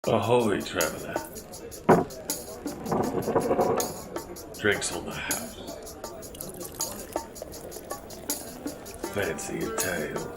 Ahoy, traveler. Drinks on the house. Fancy a tale.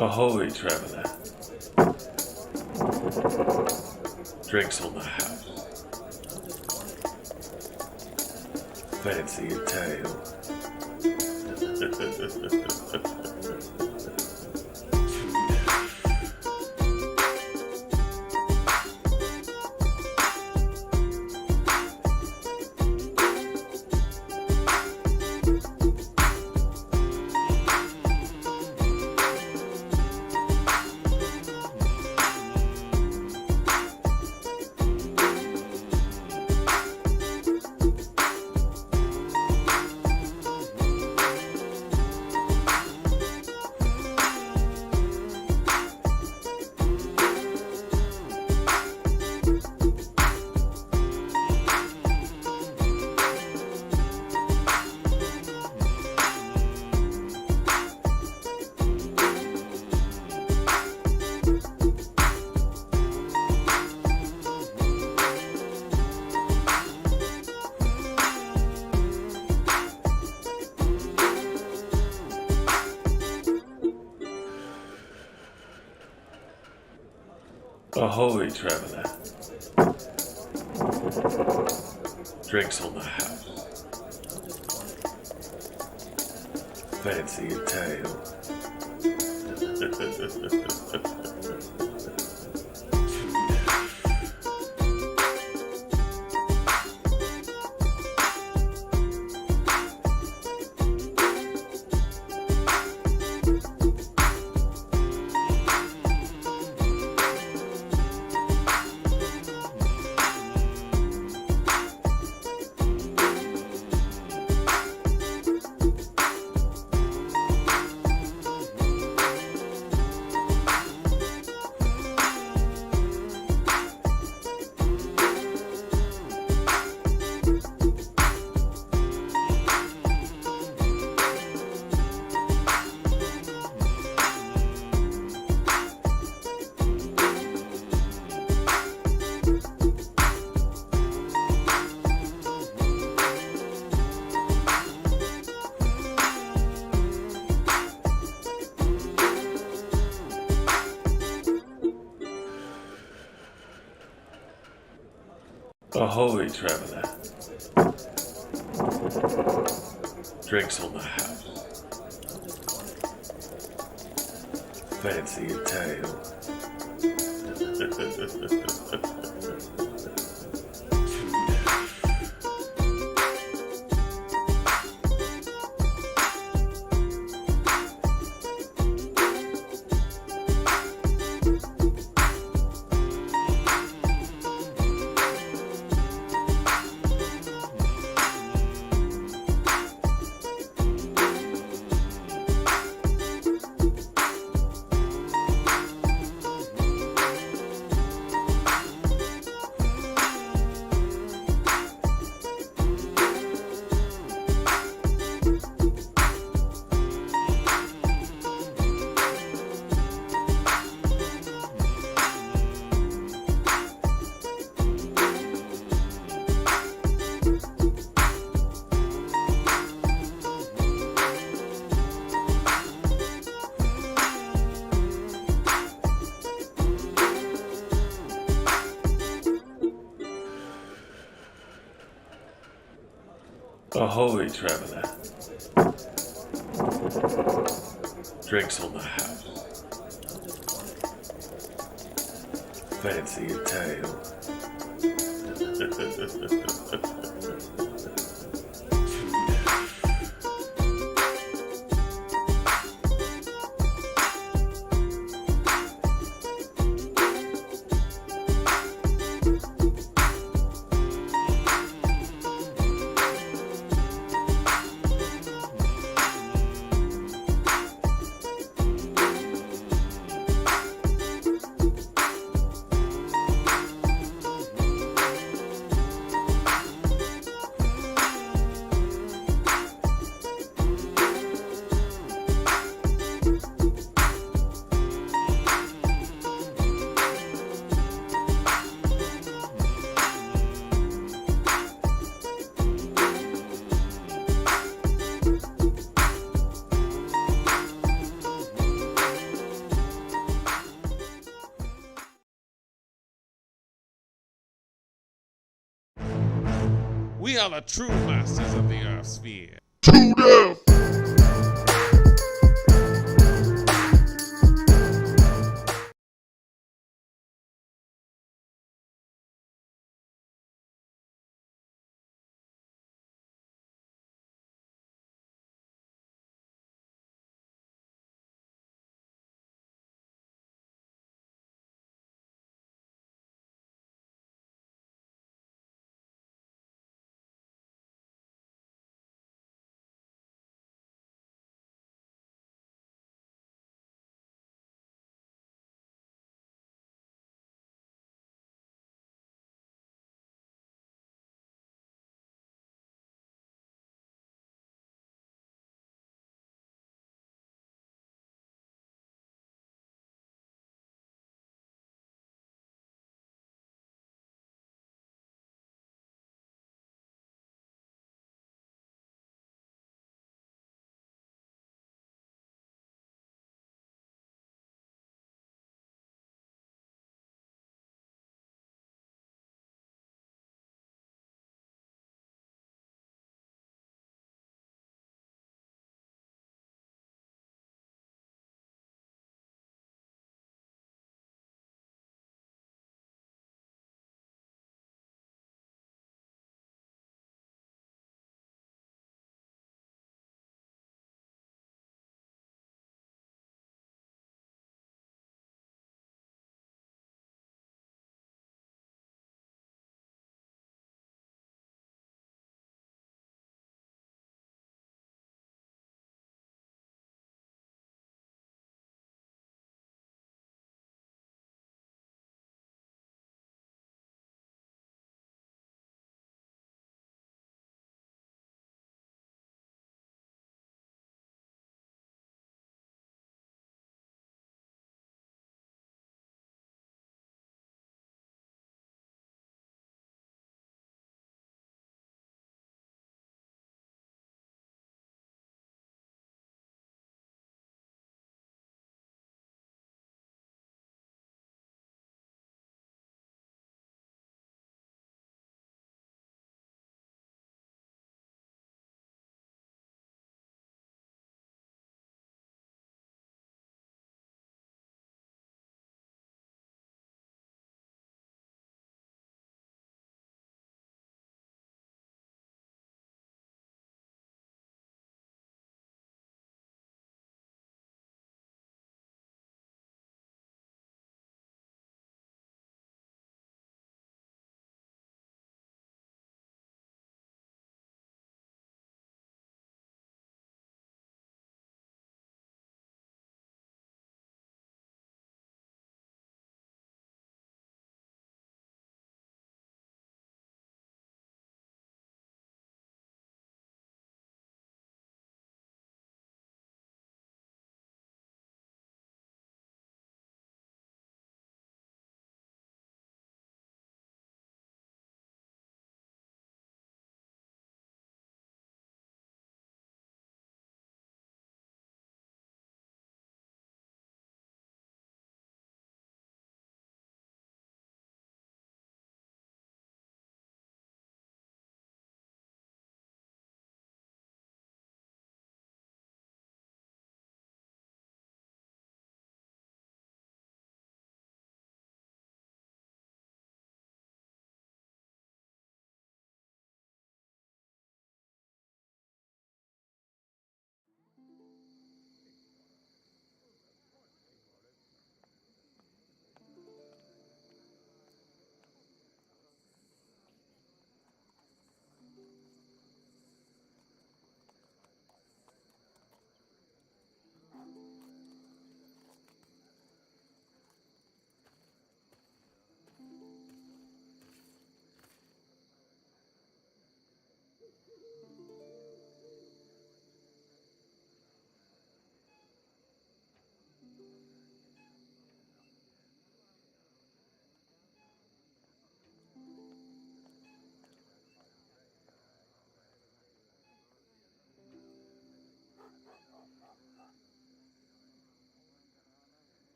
Ahoy, traveler. Drinks on the house. Fancy a tale. Ahoy, traveler. Drinks on the house. Fancy a tale. Ahoy, traveler. Drinks on the house. Fancy a tale. Ahoy, traveler. Drinks on the house. Fancy a tale. We are the true masters of the Earth sphere. To death!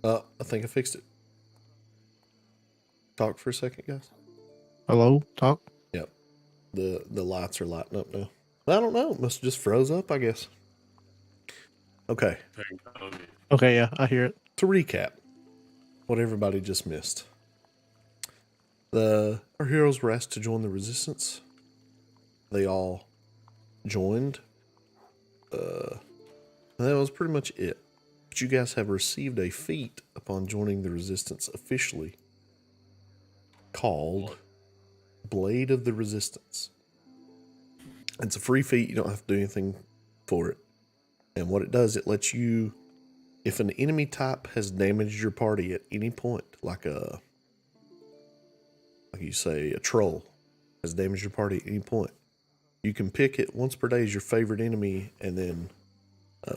I think I fixed it. Talk for a second, guys. Hello, talk. Yep. The lights are lighting up now. I don't know. It must have just froze up, I guess. Okay. Okay, yeah, I hear it. To recap what everybody just missed. Our heroes were asked to join the resistance. They all joined. That was pretty much it. But you guys have received a feat upon joining the resistance officially called Blade of the Resistance. It's a free feat. You don't have to do anything for it. And what it does, it lets you, if an enemy type has damaged your party at any point, like you say, a troll has damaged your party at any point, you can pick it once per day as your favorite enemy, and then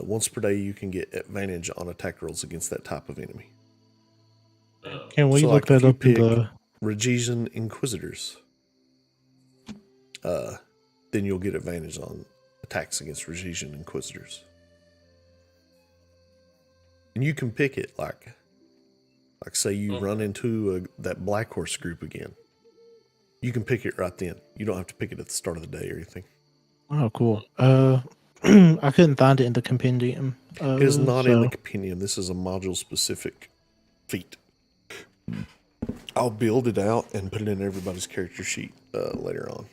once per day you can get advantage on attack rolls against that type of enemy. Can we So, look like, if that you up in pick the... Regesian Inquisitors, then you'll get advantage on attacks against Regesian Inquisitors. And you can pick it like say you run into that Black Horse group again. You can pick it right then. You don't have to pick it at the start of the day or anything. Oh, cool. I couldn't find it in the compendium. It is not in the compendium. This is a module-specific feat. I'll build it out and put it in everybody's character sheet later on.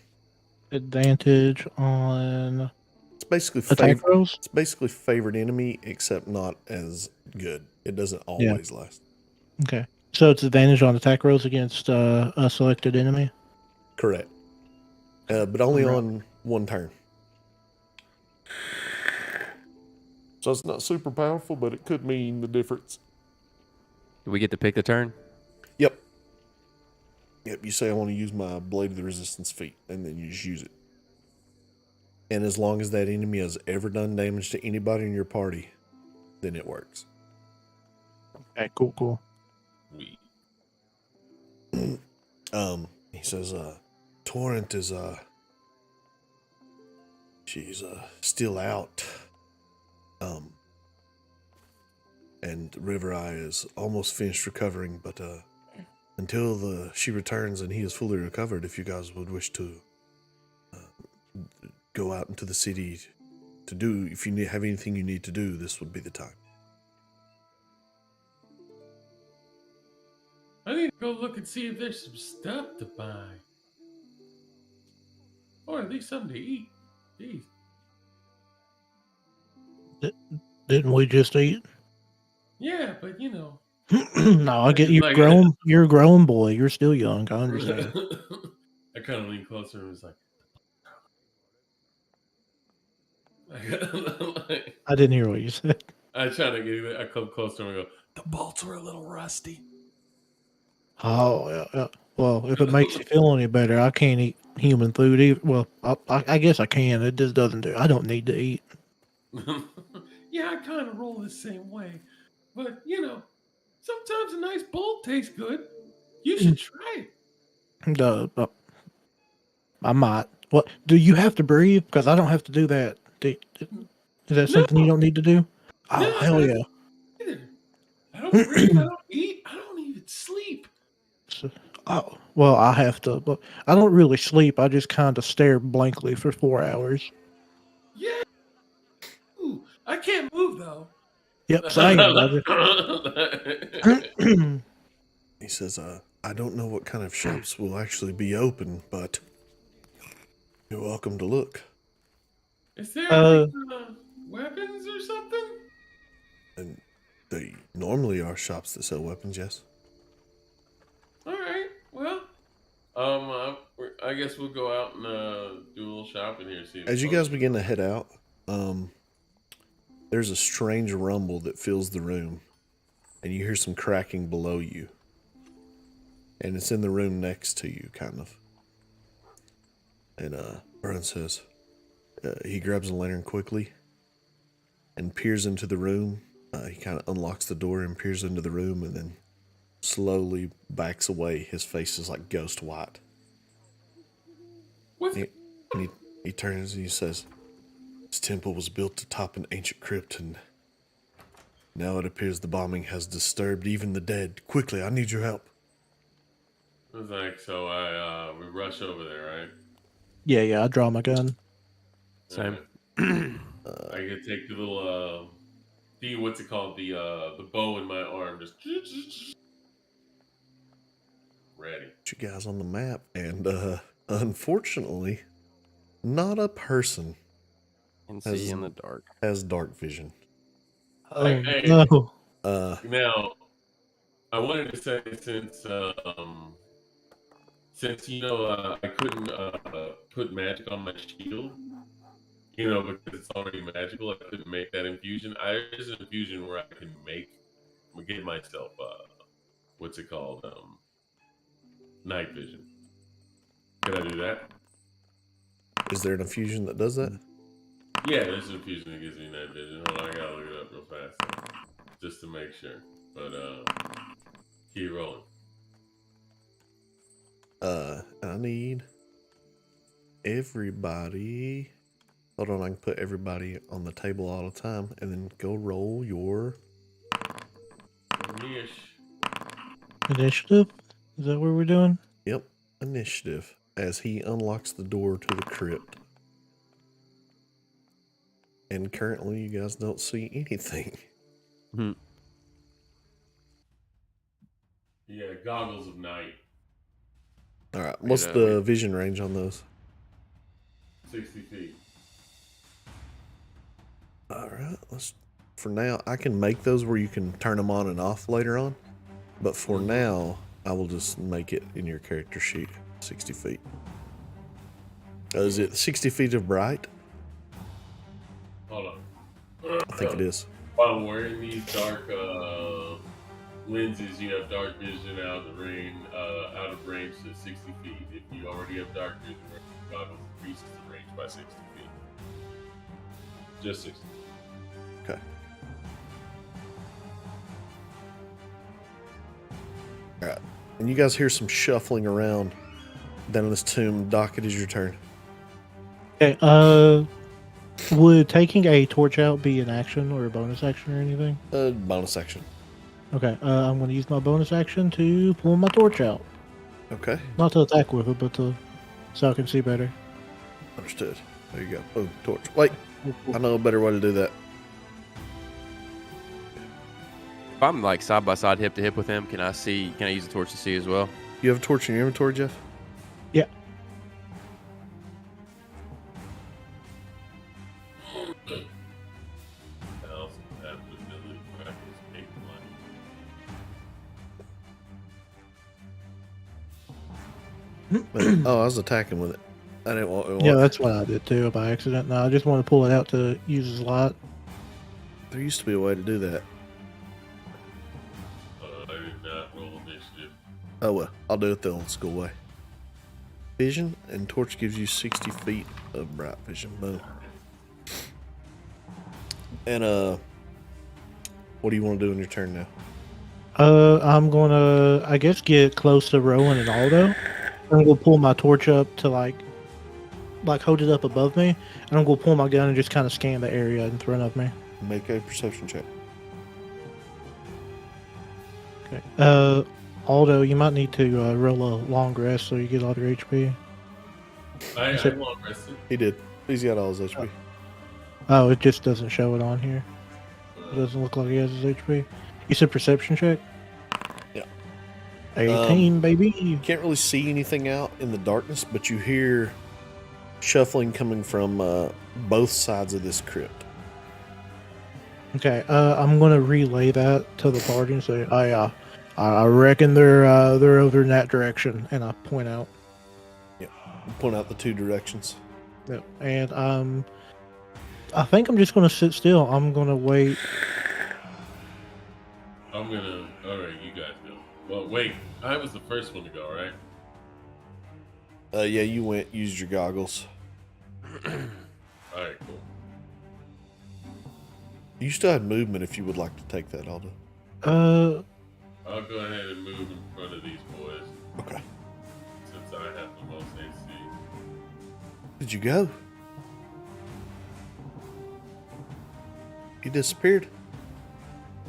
Advantage on It's basically attack rolls? It's basically favorite enemy, except not as good. It doesn't always last. Okay. So it's advantage on attack rolls against a selected enemy? Correct. But only on one turn. So it's not super powerful, but it could mean the difference. Do we get to pick the turn? Yep. Yep, you say I want to use my Blade of the Resistance feat, and then you just use it. And as long as that enemy has ever done damage to anybody in your party, then it works. Okay, cool. He says, Torrent is, she's, still out. And River Eye is almost finished recovering, but, until she returns and he is fully recovered, if you guys would wish to go out into the city to do, if you have anything you need to do, this would be the time. I need to go look and see if there's some stuff to buy. Or at least something to eat. Jeez. Didn't we just eat? Yeah, but you know. No, I get you're grown. You're a grown boy. You're still young. I understand. I kind of leaned closer and was like, I didn't hear what you said. I try to get it. I come closer and I go, the bolts are a little rusty. Oh, yeah. Well, if it makes you feel any better, I can't eat human food either. Well, I guess I can. It just doesn't do. I don't need to eat. Yeah, I kind of roll the same way. But, you know, sometimes a nice bolt tastes good. You should try it. I might. What? Do you have to breathe? Because I don't have to do that. Is that something you don't need to do? Oh, No, hell yeah. Either. I don't breathe, I don't eat, I don't even sleep. Oh, well, I have to. But I don't really sleep. I just kind of stare blankly for 4 hours. Yeah. Ooh, I can't move, though. Yep, same, brother. He says, I don't know what kind of shops will actually be open, but you're welcome to look. Is there weapons or something? And they normally are shops that sell weapons, yes. All right. Well, I guess we'll go out and do a little shopping here. See. As you guys begin to head out, there's a strange rumble that fills the room, and you hear some cracking below you. And it's in the room next to you, kind of. And Burn says, he grabs a lantern quickly and peers into the room. He kind of unlocks the door and peers into the room, and then slowly backs away. His face is like ghost white. He turns and he says, this temple was built atop an ancient crypt, and Now it appears the bombing has disturbed even the dead. Quickly, I need your help. I was like, so we rush over there, right? Yeah, I draw my gun. Same. I can take the little what's it called? The bow in my arm, just ready. You guys on the map, and unfortunately, not a person Can see in the dark. has dark vision. Oh Hey. no! Now, I wanted to say since I couldn't put magic on my shield, because it's already magical, I couldn't make that infusion. There's an infusion where I can get myself what's it called? Night vision. Can I do that? Is there an infusion that does that? Yeah, there's an infusion that gives me night vision. Hold on, I gotta look it up real fast just to make sure. But keep rolling. I need everybody. Hold on, I can put everybody on the table all the time, and then go roll your Initiative? Is that what we're doing? initiative as he unlocks the door to the crypt. And currently, you guys don't see anything. Yeah, goggles of night. All right, what's the vision range on those? 60 feet. All right, for now, I can make those where you can turn them on and off later on. But for now, I will just make it in your character sheet, 60 feet. Is it 60 feet of bright? Hold on. I think it is. While I'm wearing these dark lenses, you have dark vision out of range to 60 feet. If you already have dark vision, goggles increases the range by 60 feet. Just 60. Okay. All right. And you guys hear some shuffling around down in this tomb. Doc, it is your turn. Okay, would taking a torch out be an action or a bonus action or anything? Bonus action. Okay, I'm going to use my bonus action to pull my torch out. Okay. Not to attack with it, but so I can see better. Understood. There you go. Oh, torch. Wait. I know a better way to do that. If I'm like side by side, hip to hip with him, can I use the torch to see as well? You have a torch in your inventory, Jeff? Yeah. Oh, I was attacking with it. I didn't want. Yeah, that's what I did too by accident. No, I just want to pull it out to use as light. There used to be a way to do that. I did not roll initiative. Oh well, I'll do it the old school way. Vision and torch gives you 60 feet of bright vision. Boom. And what do you want to do in your turn now? I'm gonna, I guess, get close to Rowan and Aldo. I'm gonna pull my torch up to like hold it up above me, and I'm gonna pull my gun and just kind of scan the area in front of me. Make a perception check. Okay. Aldo, you might need to roll a long rest so you get all your HP. I long rested. He did. He's got all his HP. Oh, it just doesn't show it on here. It doesn't look like he has his HP. You said perception check? Yeah. 18, baby. You can't really see anything out in the darkness, but you hear shuffling coming from both sides of this crypt. Okay, I'm gonna relay that to the party and say, I reckon they're over in that direction, and I point out. Yeah, point out the two directions. Yep, and I think I'm just gonna sit still. I'm gonna wait. All right, you guys go. Well, wait, I was the first one to go, right? Yeah, you used your goggles. All right, cool. You still have movement if you would like to take that, Aldo. I'll go ahead and move in front of these boys. Okay. Since I have the most AC. Did you go? You disappeared.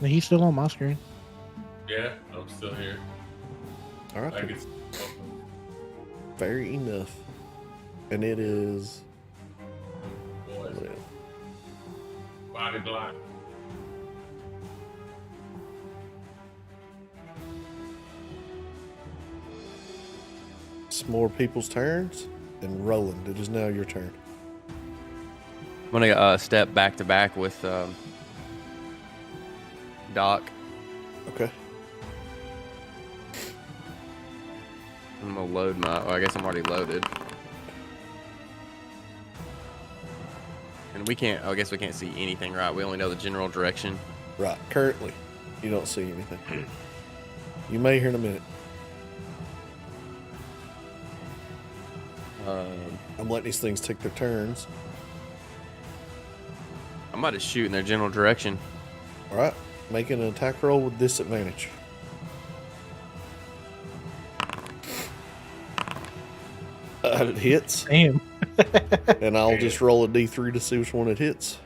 He's still on my screen. Yeah, I'm still here. All right. I then. can. Fair enough. And it is. Boys, Well, body block. it's more people's turns. And Roland, it is now your turn. I'm gonna step back to back with Doc. Okay. I'm gonna load my. Well, I guess I'm already loaded. And we can't. I guess we can't see anything, right? We only know the general direction. Right. Currently, you don't see anything. You may hear in a minute. I'm letting these things take their turns. I'm about to shoot in their general direction. All right. Make an attack roll with disadvantage. It hits. Damn. And I'll just roll a d3 to see which one it hits.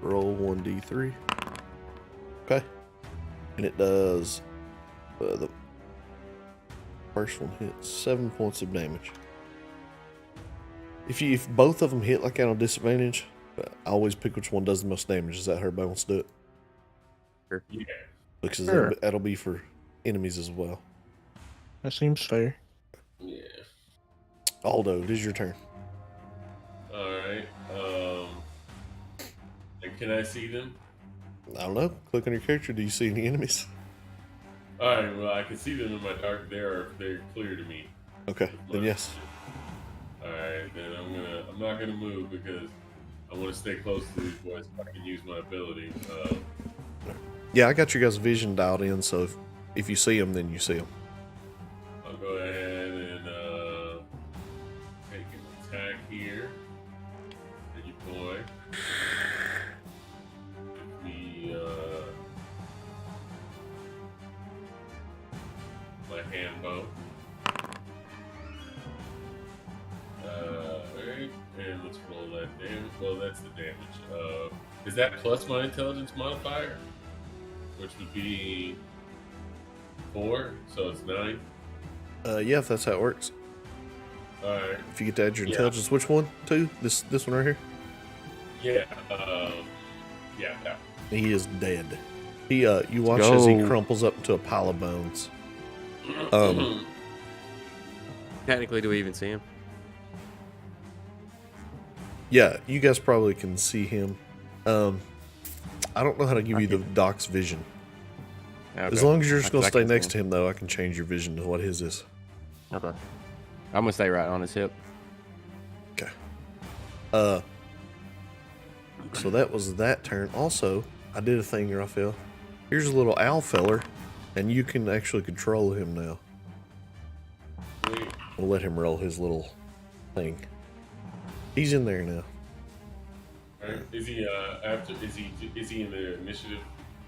Roll 1d3. Okay. And it does. The first one hits 7 points of damage. If both of them hit like that on disadvantage, I always pick which one does the most damage. Is that how everybody wants to do it? Sure. Yeah. Because Sure. that'll be for enemies as well. That seems fair. Yeah. Aldo, it is your turn. All right. And can I see them? I don't know. Click on your character. Do you see any enemies? All right. Well, I can see them in my dark. They're clear to me. Okay, then yes. All right. Then I'm not gonna move because I want to stay close to these boys so I can use my ability. Yeah, I got your guys' vision dialed in, so if you see them, then you see them. I'll go ahead and take an attack here. And you boy. Give me my hand bow. Alright, and let's roll that damage. Well, that's the damage. Is that plus my intelligence modifier? Which would be 4, so it's 9. Yeah, if that's how it works. Alright. If you get to add your Yeah. intelligence, which one? Two? This one right here? Yeah, yeah, that. He is dead. He you watch as he go. crumples up into a pile of bones. Technically, do we even see him? Yeah, you guys probably can see him. I don't know how to give you the Doc's vision. Okay. As long as you're just gonna I stay can next see to him, though, I can change your vision to what his is. Okay. I'm gonna stay right on his hip. Okay. So that was that turn. Also, I did a thing, Raphael. Here's a little owl feller, and you can actually control him now. Wait, We'll let him roll his little thing. He's in there now. alright. Is he is he in the initiative?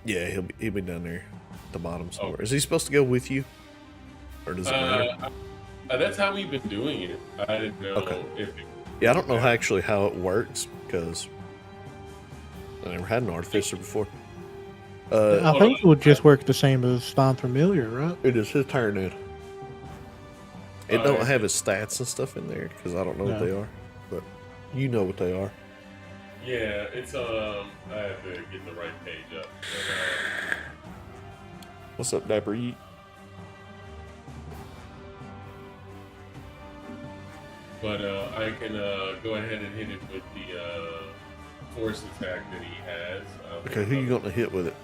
Yeah, he'll be down there at the bottom somewhere. Oh. Is he supposed to go with you, or does it matter? That's how we've been doing it. I didn't know Okay. if Yeah, I don't know actually how it works because I never had an artificer before. I think it would just work the same as Find Familiar, right? It is his turn then. It Oh, don't yeah. have his stats and stuff in there because I don't know what No. they are, but you know what they are. Yeah, it's I have to get the right page up. What's up, Dapper Yeet? But I can go ahead and hit it with the force attack that he has. Okay, who you gonna hit with it?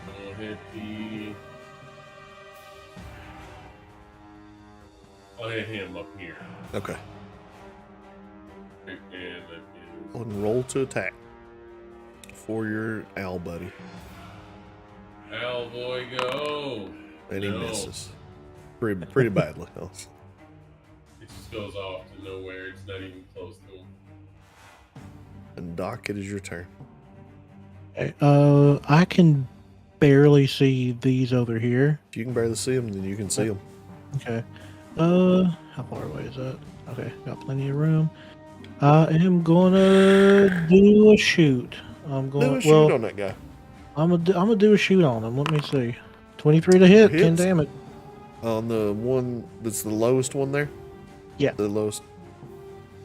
I'm gonna hit the. I'll hit him up here. Okay, And that is. go ahead and roll to attack for your owl buddy, Owl boy, go! and he No. misses pretty badly. Also. It just goes off to nowhere. It's not even close to him. And Doc, it is your turn. Okay, I can barely see these over here. If you can barely see them, then you can see them. Okay. How far away is that? Okay, got plenty of room. I am gonna do a shoot. I'm Do going. a shoot Well, on that guy. I'm gonna do a shoot on him. Let me see. 23 to hit, 10 Hits. damage. On the one that's the lowest one there? Yeah. The lowest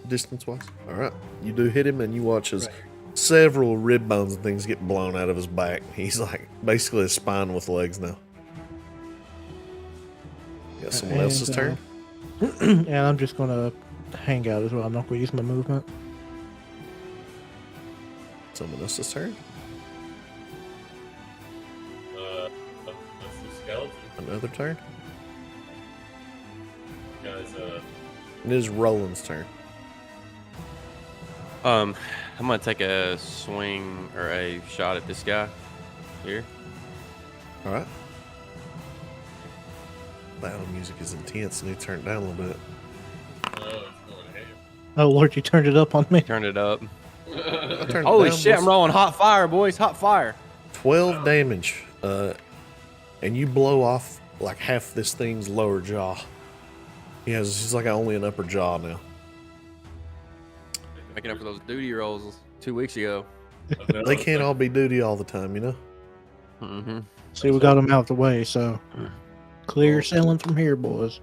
distance wise? Alright. You do hit him and you watch as several rib bones and things get blown out of his back. He's like basically a spine with legs now. Got someone else's turn? And I'm just gonna hang out as well. I'm not gonna use my movement. Someone else's turn? That's the skeleton. Another turn? Guys, It is Roland's turn. I'm gonna take a swing or a shot at this guy here. Alright. Battle music is intense. I need to turn it down a little bit. it's going ham. Oh Lord, you turned it up on me. Turn it up. I turned it Holy down, shit! boys. I'm rolling hot fire, boys. Hot fire. 12 damage. And you blow off like half this thing's lower jaw. He's like only an upper jaw now. Making up for those duty rolls 2 weeks ago. They can't all be duty all the time, you know? Mm-hmm. See, we got him out the way, so clear sailing from here, boys.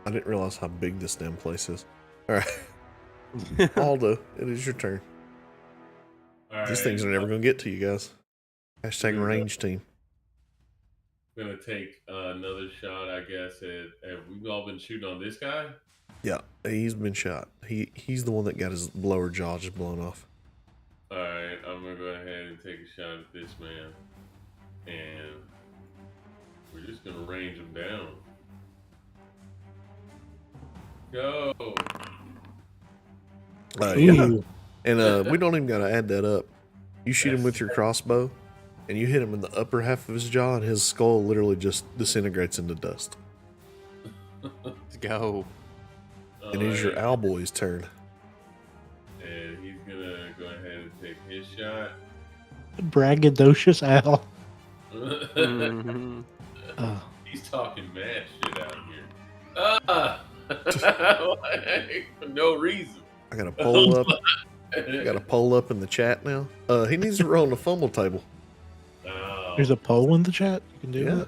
I didn't realize how big this damn place is. Alright. Aldo, it is your turn. These things are never going to get to you guys. Hashtag range team. I'm gonna take another shot, I guess. Have we all been shooting on this guy? Yeah, he's been shot. He's the one that got his lower jaw just blown off. All right, I'm gonna go ahead and take a shot at this man, and we're just gonna range him down. Go. Yeah. Ooh. And we don't even got to add that up. You shoot him with your crossbow, and you hit him in the upper half of his jaw, and his skull literally just disintegrates into dust. Let's go. It is your Owlboy's turn. And he's gonna go ahead and take his shot. Braggadocious owl. Mhm. He's talking mad shit out here. For no reason. I got a poll up. I got a poll up in the chat now. He needs to roll on the fumble table. Oh. There's a poll in the chat. You can do Yeah. that.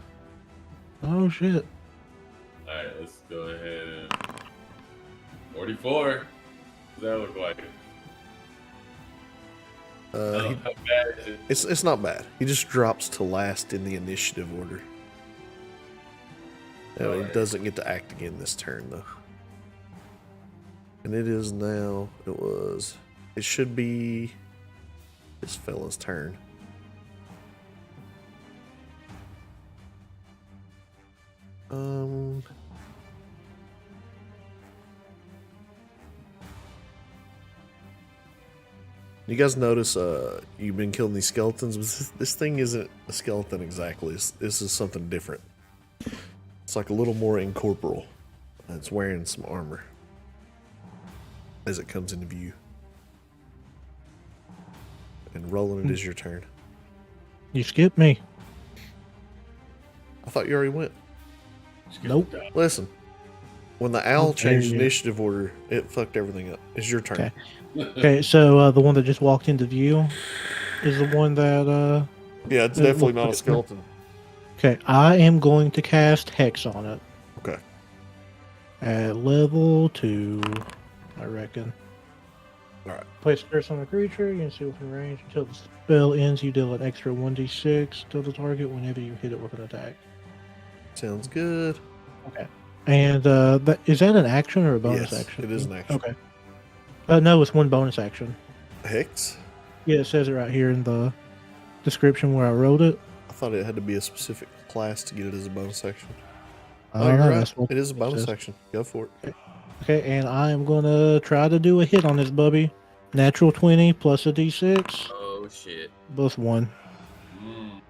Oh shit. Alright, let's go ahead and 44. What does that look like? He- How bad is it? it's not bad. He just drops to last in the initiative order. He Alright. doesn't get to act again this turn though. And it is now. It should be this fella's turn. You guys notice you've been killing these skeletons, but this thing isn't a skeleton exactly. This is something different. It's like a little more incorporeal. It's wearing some armor as it comes into view. And Roland, it is your turn. You skipped me. I thought you already went. Nope. Listen, when the owl How dare changed you. initiative order, it fucked everything up. It's your turn. Okay. Okay, so the one that just walked into view is the one that Yeah, it's It definitely looked not a like- skeleton. okay, I am going to cast Hex on it. Okay. At level 2, I reckon. Alright. Place a curse on the creature, you can see within range. Until the spell ends, you deal an extra 1d6 to the target whenever you hit it with an attack. Sounds good. Okay. And is that an action or a bonus Yes, action? it is an action. Okay. No, it's one bonus action. Hex? Yeah, it says it right here in the description where I wrote it. I thought it had to be a specific class to get it as a bonus action. I Oh, don't you're know, right. that's what It is a bonus says. action. Go for it. Okay, and I am gonna try to do a hit on this bubby. Natural 20 plus a d6. Oh shit. Both 1. Mm.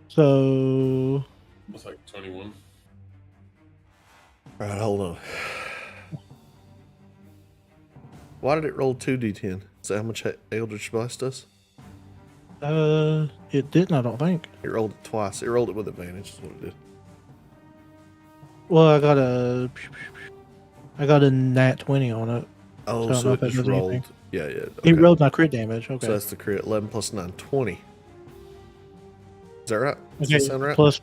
So It's like 21. Alright, hold on. Why did it roll 2d10? Is that how much Eldritch Blast does? it didn't, I don't think. It rolled it twice. It rolled it with advantage, is what it did. Well, I got a nat 20 on it. Oh, So I don't so know it if that just does rolled. anything. Yeah, yeah. He Okay. rolled my crit damage. Okay. So that's the crit. 11 plus 9, 20. Is that right? Does Okay. that sound right? Plus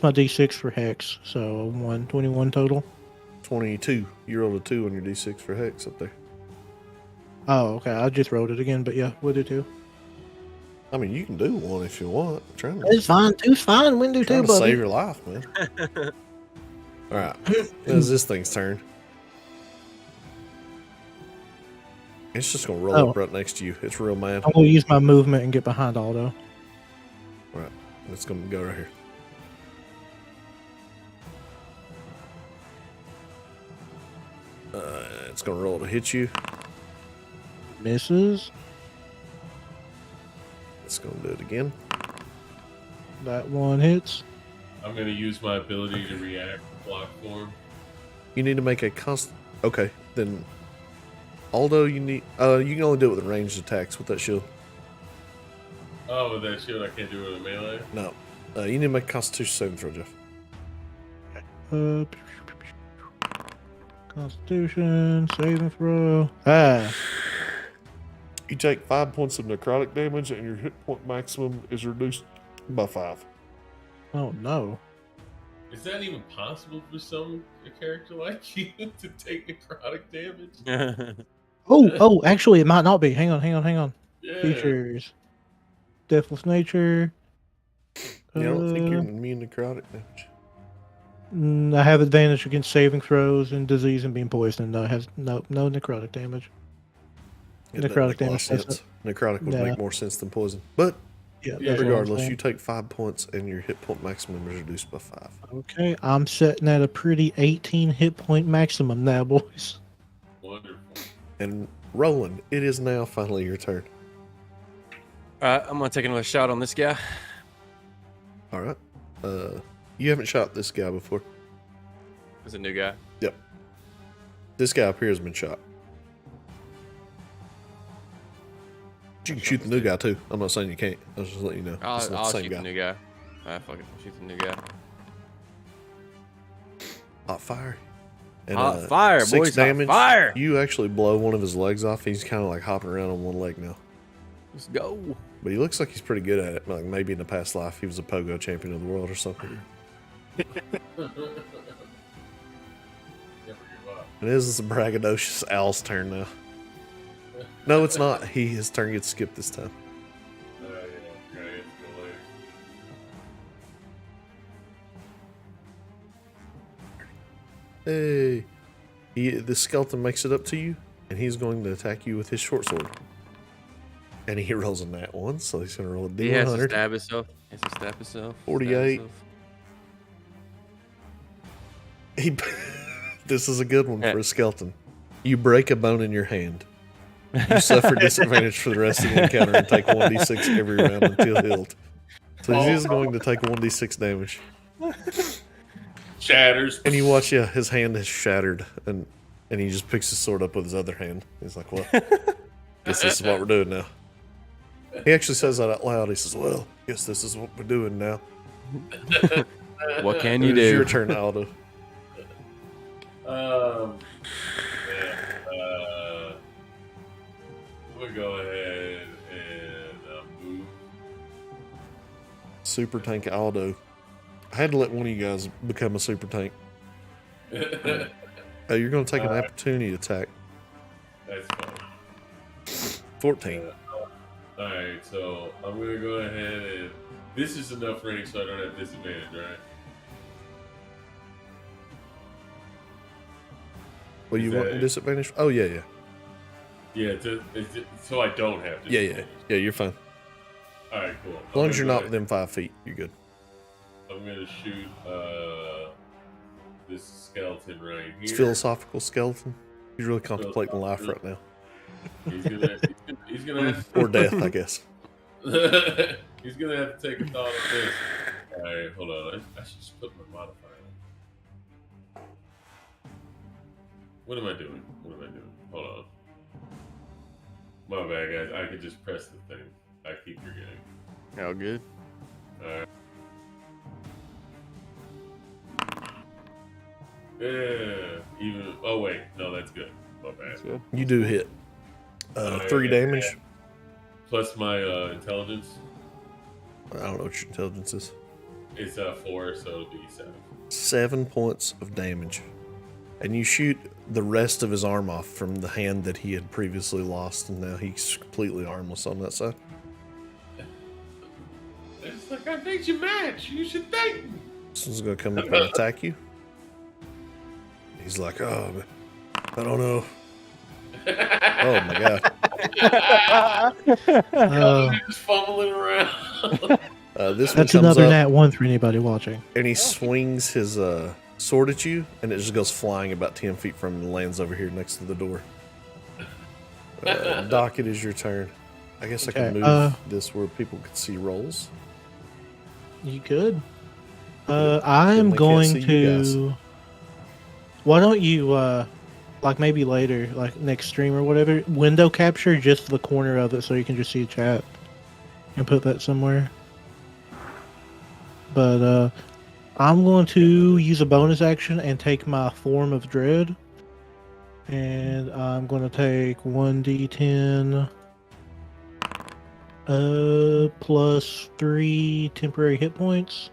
my d6 for hex, so 121 total. 22. You rolled a 2 on your d6 for hex up there. Oh, okay. I just rolled it again, but yeah, we'll do 2. I mean, you can do 1 if you want. I'm trying to, It's fine. 2's fine. We can do trying 2, to save buddy. your life, man. All right. It's this thing's turn. It's just going to roll up right next to you. It's real mad. I'm gonna use my movement and get behind Aldo. All right. It's going to go right here. It's going to roll to hit you. Misses. It's going to do it again. That one hits. I'm gonna use my ability to react block form. You need to make a constant. Okay, then. Aldo, you need. You can only do it with ranged attacks with that shield. Oh, with that shield, I can't do it with a melee. No. You need to make a Constitution saving throw, Jeff. Constitution saving throw. Ah. You take 5 points of necrotic damage, and your hit point maximum is reduced by 5. Oh no. Is that even possible for a character like you to take necrotic damage? Oh, actually, it might not be. Hang on. Yeah. Features. Deathless nature. I don't think you're immune to necrotic damage. I have advantage against saving throws and disease and being poisoned. No, it has no necrotic damage. It doesn't Necrotic make a lot of damage. sense. Necrotic would Yeah. make more sense than poison. But Yeah, Yeah, that's what I'm regardless, saying. you take 5 points, and your hit point maximum is reduced by 5. Okay, I'm setting at a pretty 18 hit point maximum now, boys. Wonderful. And Roland, it is now finally your turn. Alright, I'm gonna take another shot on this guy. All right. You haven't shot this guy before. He's a new guy. Yep. This guy up here has been shot. You can shoot the new guy too. I'm not saying you can't. I was just letting you know. It's not I'll the same shoot guy. the new guy. Fuck it. I'll shoot the new guy. Hot fire. And, Hot fire, 6 boys. Hot damage. fire. You actually blow one of his legs off. He's kind of like hopping around on one leg now. Let's go. But he looks like he's pretty good at it. Like maybe in a past life he was a pogo champion of the world or something. Never give up. It is a braggadocious owl's turn now. No, it's not. His turn gets skipped this time. Yeah, okay, it's too late. Hey. The skeleton makes it up to you, and he's going to attack you with his short sword. And he rolls a nat 1, so he's going to roll a He has to D100. stab himself. He has to stab himself. 48. Stab He, this is a good one for a skeleton. You break a bone in your hand. You suffer disadvantage for the rest of the encounter and take 1d6 every round until healed. So he's going to take 1d6 damage. Shatters. And you watch, his hand is shattered, and he just picks his sword up with his other hand. He's like, well, guess this is what we're doing now. He actually says that out loud. He says, well, guess this is what we're doing now. What can you It is do? your turn, Aldo. We'll go ahead and move. Super Tank Aldo. I had to let one of you guys become a Super Tank. You're going to take an opportunity attack. That's fine. 14. Alright, so I'm gonna go ahead and this is enough range so I don't have disadvantage, right? Well, you Is want that- a disadvantage? Oh, yeah. Yeah, so I don't have Yeah, disadvantage. yeah. Yeah, you're fine. Alright, cool. As long as you're not within 5 feet, you're good. I'm gonna shoot this skeleton right here. It's philosophical skeleton. He's really contemplating life right now. He's gonna have Or death, I guess. he's gonna have to take a thought of this. Alright, hold on. I should just put my modifier on. What am I doing? Hold on. My bad, guys. I could just press the thing. I keep forgetting. Oh, good. Alright. Yeah. Even. Oh wait, no, that's good. My bad. Okay. You do hit. Alright, 3 damage. Plus my intelligence. I don't know what your intelligence is. It's 4, so it'll be 7. 7 points of damage. And you shoot the rest of his arm off from the hand that he had previously lost, and now he's completely armless on that side. It's like, I made you match. You should thank me. This one's gonna come up and attack you. He's like, oh, man, I don't know. Oh my god. Uh, Just fumbling around. This one that's comes another up nat 1 for anybody watching. and he swings his sword at you, and it just goes flying about 10 feet from him and lands over here next to the door. Doc, it is your turn. I guess I can Okay, move this where people can see rolls. You good? I am they can't going see you guys. to. Why don't you, like maybe later, like next stream or whatever, window capture just the corner of it so you can just see chat and put that somewhere. But I'm going to use a bonus action and take my Form of Dread, and I'm going to take 1d10 plus 3 temporary hit points.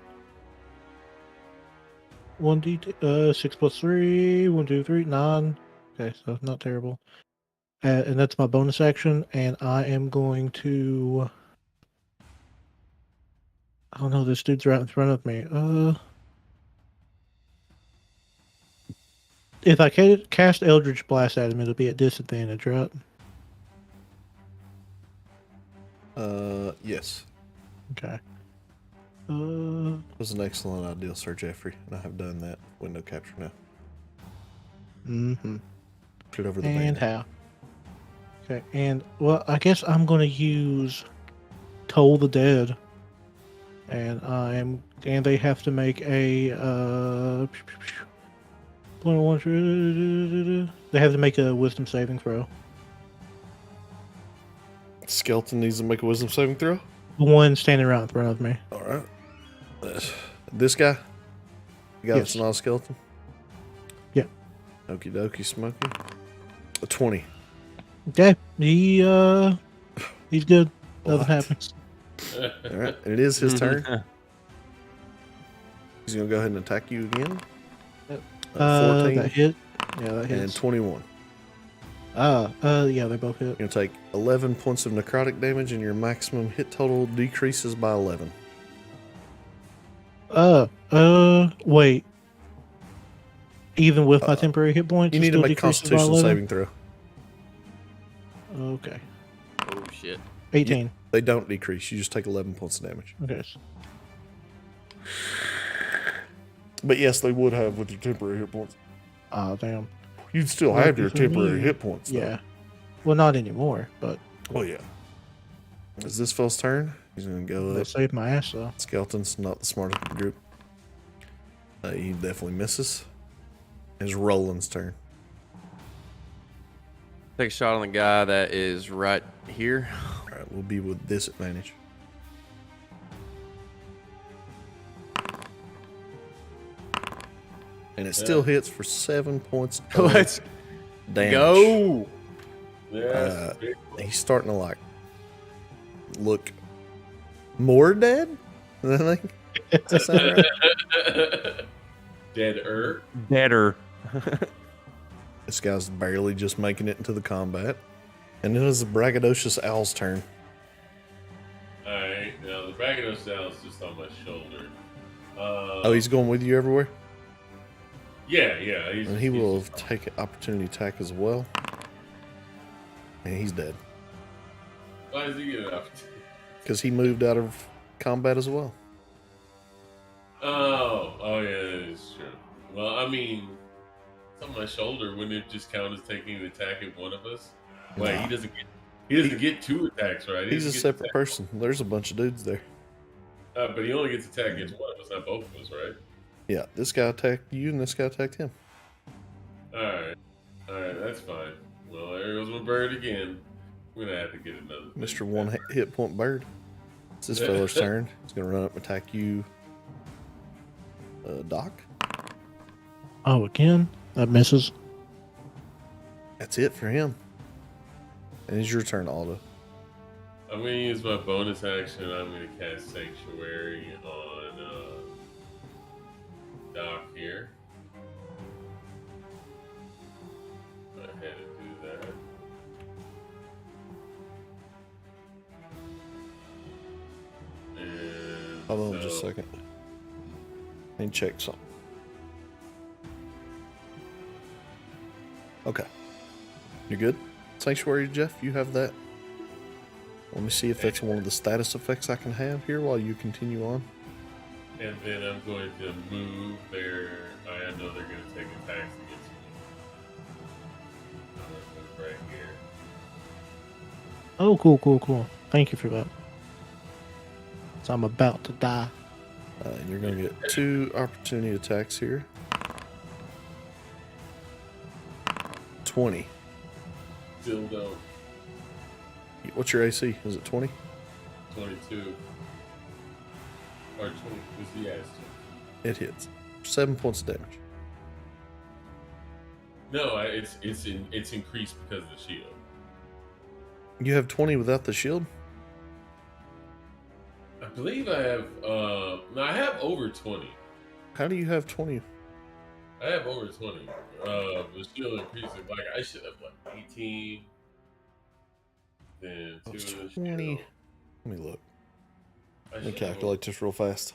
6 plus 3, 1, 2, 3, 9. Okay, so not terrible. And that's my bonus action, and I am going to. I don't know, this dude's right in front of me. If I cast Eldritch Blast at him, it'll be at disadvantage, right? Yes. Okay. It was an excellent idea, Sir Jeffrey, and I have done that window capture now. Mm-hmm. Put it over the And banner. how? Okay, and well, I guess I'm going to use Toll the Dead, and they have to make a 21. They have to make a Wisdom saving throw. Skeleton needs to make a wisdom saving throw. The one standing right in front of me. All right. This guy? The guy that's Yes. not a skeleton? Yeah. Okie dokie, smoky. A 20. Okay, he's good. Nothing What? happens. All right. And it is his turn. He's going to go ahead and attack you again. 14 That hit. Yeah, that and hits. 21. Yeah, they both hit. You're going to take 11 points of necrotic damage, and your maximum hit total decreases by 11. Wait. Even with my temporary hit points, You it need to still make a decreases by constitution 11? saving throw. Okay. Oh shit. 18. They don't decrease. You just take 11 points of damage. Okay. But yes, they would have with your temporary hit points. Oh, damn. You'd still Well, have your good for me. temporary hit points, though. Yeah. Well, not anymore, but Oh, yeah. It's this fellow's turn. He's going to go they up. saved my ass, though. Skeleton's not the smartest of the group. He definitely misses. It's Roland's turn. Take a shot on the guy that is right here. All right, we'll be with disadvantage. And it still hits for 7 points of Let's damage. go. Yes. He's starting to like look more dead. I think. Does that sound right? Dead-er. Better. This guy's barely just making it into the combat. And then it's the braggadocious owl's turn. Alright, now the braggadocio sounds just on my shoulder. Oh, he's going with you everywhere? Yeah. And he will take an opportunity attack as well. And he's dead. Why does he get an opportunity? Because he moved out of combat as well. Oh yeah, that is true. Well, I mean, it's on my shoulder. Wouldn't it just count as taking an attack at one of us? Like Nah. he doesn't get two attacks, right? He He's a doesn't get separate attack- person. There's a bunch of dudes there. But he only gets attacked against one of us, not both of us, right? Yeah, this guy attacked you and this guy attacked him. Alright, that's fine. Well, there goes my bird again. I'm gonna have to get another. Mr. One Hit Point Bird. It's this fella's turn. He's going to run up and attack you, Doc. Oh, again? That misses. That's it for him. And it's your turn, Aldo. I'm gonna use my bonus action. I'm gonna cast Sanctuary on Doc here. Go ahead and do that. And Hold on just a so- second. Let me check something. Okay. You good? Sanctuary, Jeff, you have that? Let me see if that's one of the status effects I can have here while you continue on. And then I'm going to move their. I know they're going to take attacks against me. I'm going to move right here. Oh, cool. Thank you for that. So I'm about to die. And you're going to get 2 opportunity attacks here. 20. Still don't. What's your AC? Is it 20? 22. Or 20. Yeah, it's 20. It hits. 7 points of damage. No, it's increased because of the shield. You have 20 without the shield? I believe I have. No, I have over 20. How do you have 20? I have over 20. The shield increases. Like I should have like 18. Then 2 That's of the 20. shield. Let me look. I Let me should have calculate this real fast.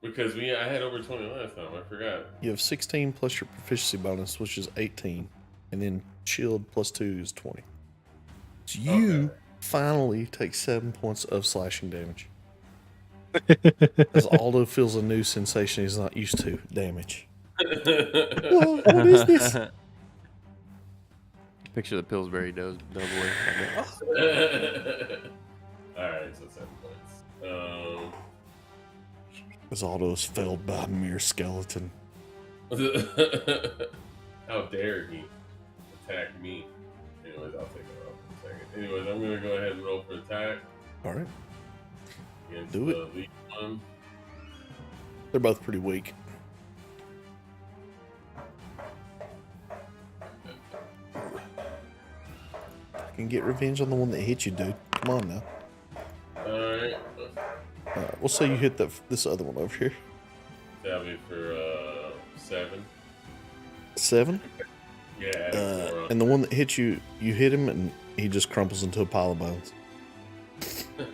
Because I had over 20 last time. I forgot. You have 16 plus your proficiency bonus, which is 18. And then shield plus 2 is 20. So you finally take 7 points of slashing damage. As Aldo feels a new sensation he's not used to. Damage. Whoa, what is this? Picture the Pillsbury Doughboy. Alright, so 7 points. As Aldo is felled by a mere skeleton. How dare he attack me? Anyways, I'll take it off in a second. Anyways, I'm gonna go ahead and roll for attack. Alright. Against Do it. the lead one. They're both pretty weak. I can get revenge on the one that hit you, dude. Come on now. Alright. Alright, we'll say you hit this other one over here. That'll be for 7. 7? Yeah. And the one that hit you, you hit him and he just crumples into a pile of bones.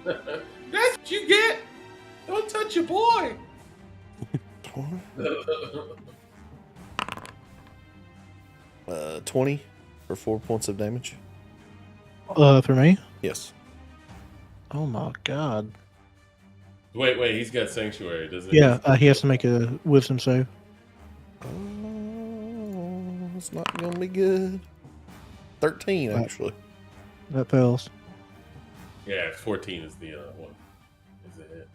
That's what you get! Don't touch your boy! 20 for 4 points of damage. For me? Yes. Oh my god. Wait, he's got Sanctuary, doesn't Yeah, he has to make a wisdom save. Oh, it's not gonna be good. 13, actually. That fails. Yeah, 14 is the one. Is a hit.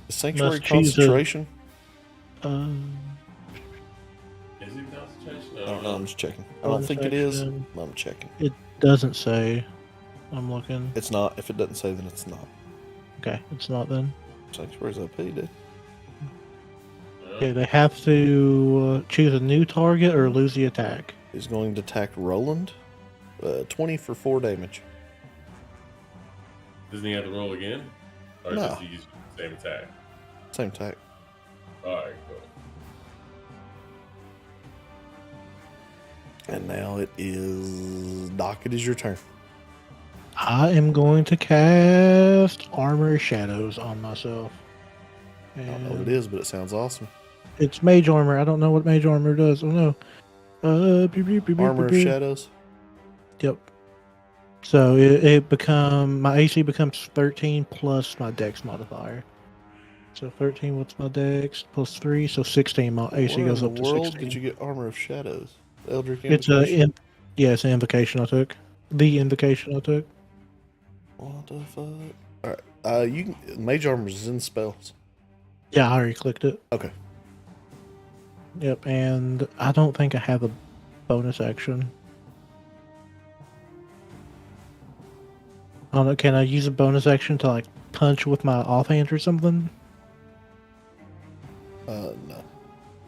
Is Sanctuary Must choose a- concentration? Is it concentration? I don't know, I'm just checking. I don't think it is. I'm checking. It doesn't say. I'm looking. It's not. If it doesn't say, then it's not. Okay, it's not then. Sanctuary's OP, dude. Okay, they have to choose a new target or lose the attack. He's going to attack Roland. 20 for 4 damage. Doesn't he have to roll again? Or No. does he use the same attack? Same attack. Alright, cool. And now it is... Doc, it is your turn. I am going to cast Armor Shadows on myself. I don't know what And it is, but it sounds awesome. it's Mage Armor. I don't know what Mage Armor does. Oh no. Armor of Shadows. Yep. So my AC becomes 13 plus my Dex modifier. So 13, what's my Dex? Plus 3, so 16. My AC Where goes in up the to world 16. did you get Armor of Shadows? Eldritch It's Invocation? it's an invocation I took. The invocation I took. What the fuck? Alright. You can... Mage Armor is in spells. Yeah, I already clicked it. Okay. Yep, and I don't think I have a bonus action. I don't know. Can I use a bonus action to like punch with my offhand or something? No.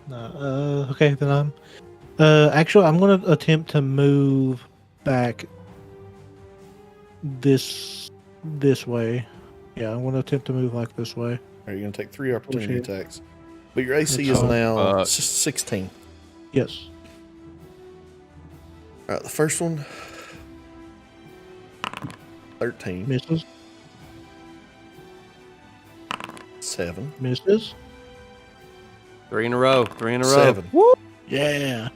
No. Okay, then I'm. Actually, I'm gonna attempt to move back this way. Yeah, I'm gonna attempt to move like this way. Are you going to take 3 opportunity shit. attacks? But your AC That's is fine. now Fuck. 16. Yes. All right, the first one, 13, Misses. 7, Misses. 3 in a row. 3 in a row. 7. Yeah.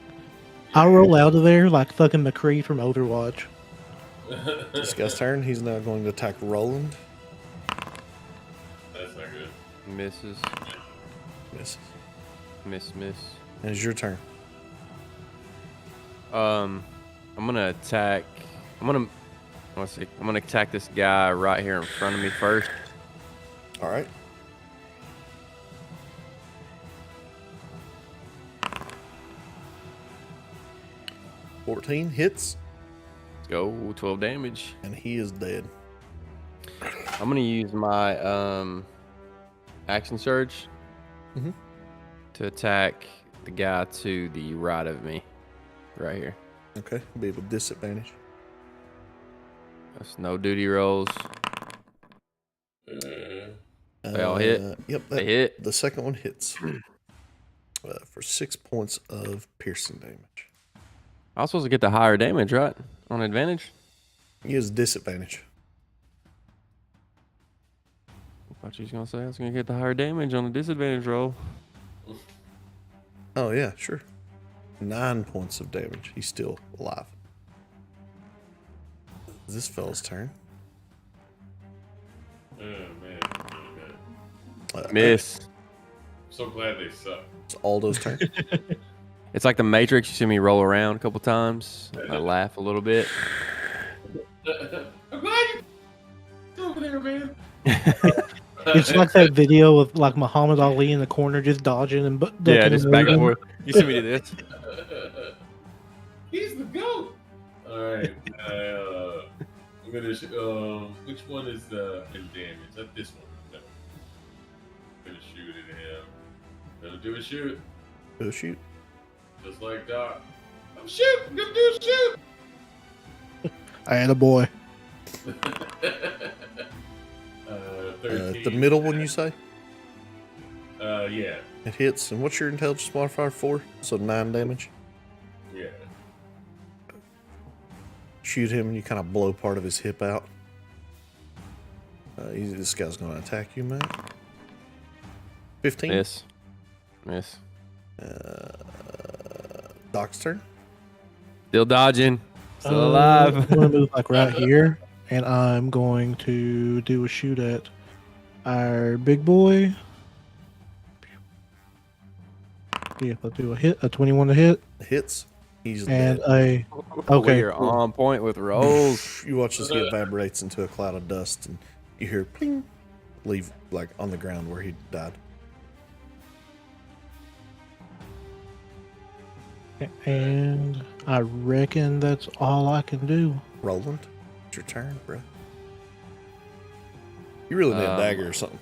I roll out of there like fucking McCree from Overwatch. This guy's turn. He's now going to attack Roland. That's not good. Misses. Misses. Miss. And it's your turn. I'm gonna attack. Let's see. I'm gonna attack this guy right here in front of me first. All right. $14 hits, Let's go. 12 damage. and he is dead. I'm gonna use my action surge Mhm. to attack the guy to the right of me, right here. Okay, be with disadvantage. That's no duty rolls. They all hit? Yep, They hit. the second one hits for 6 points of piercing damage. I was supposed to get the higher damage, right? On advantage. He has disadvantage. I thought you was gonna say I was gonna get the higher damage on the disadvantage roll. Oh yeah, sure. 9 points of damage. He's still alive. It's this fella's turn. Oh man. Miss. I'm so glad they suck. It's Aldo's turn. It's like the Matrix. You see me roll around a couple times. I laugh a little bit. I'm glad you're over there, man. It's like that video of like Muhammad Ali in the corner just dodging and ducking Yeah, just and back and moving. forth. You see me do this? He's the goat. All right. I'm gonna. Which one is the damage? Not this one. No. I'm gonna shoot at him. Gonna do a shoot, Go shoot. just like Doc. I'm shooting. Gonna do a shoot. I had a boy. 13. The middle one, you say? Yeah. It hits. And what's your intelligence modifier for? So 9 damage. Yeah. Shoot him, and you kind of blow part of his hip out. This guy's going to attack you, Matt. 15. Miss. Doc's turn. Still dodging. Still I'm alive. going to move like right here, and I'm going to do a shoot at our big boy. Yeah, let's do a 21 to hit, Hits. He's and dead. Okay, We are on point with rolls. You watch this get evaporates into a cloud of dust, and you hear ping, leave like on the ground where he died. and I reckon that's all I can do. Roland, it's your turn, bro. You really need a dagger or something.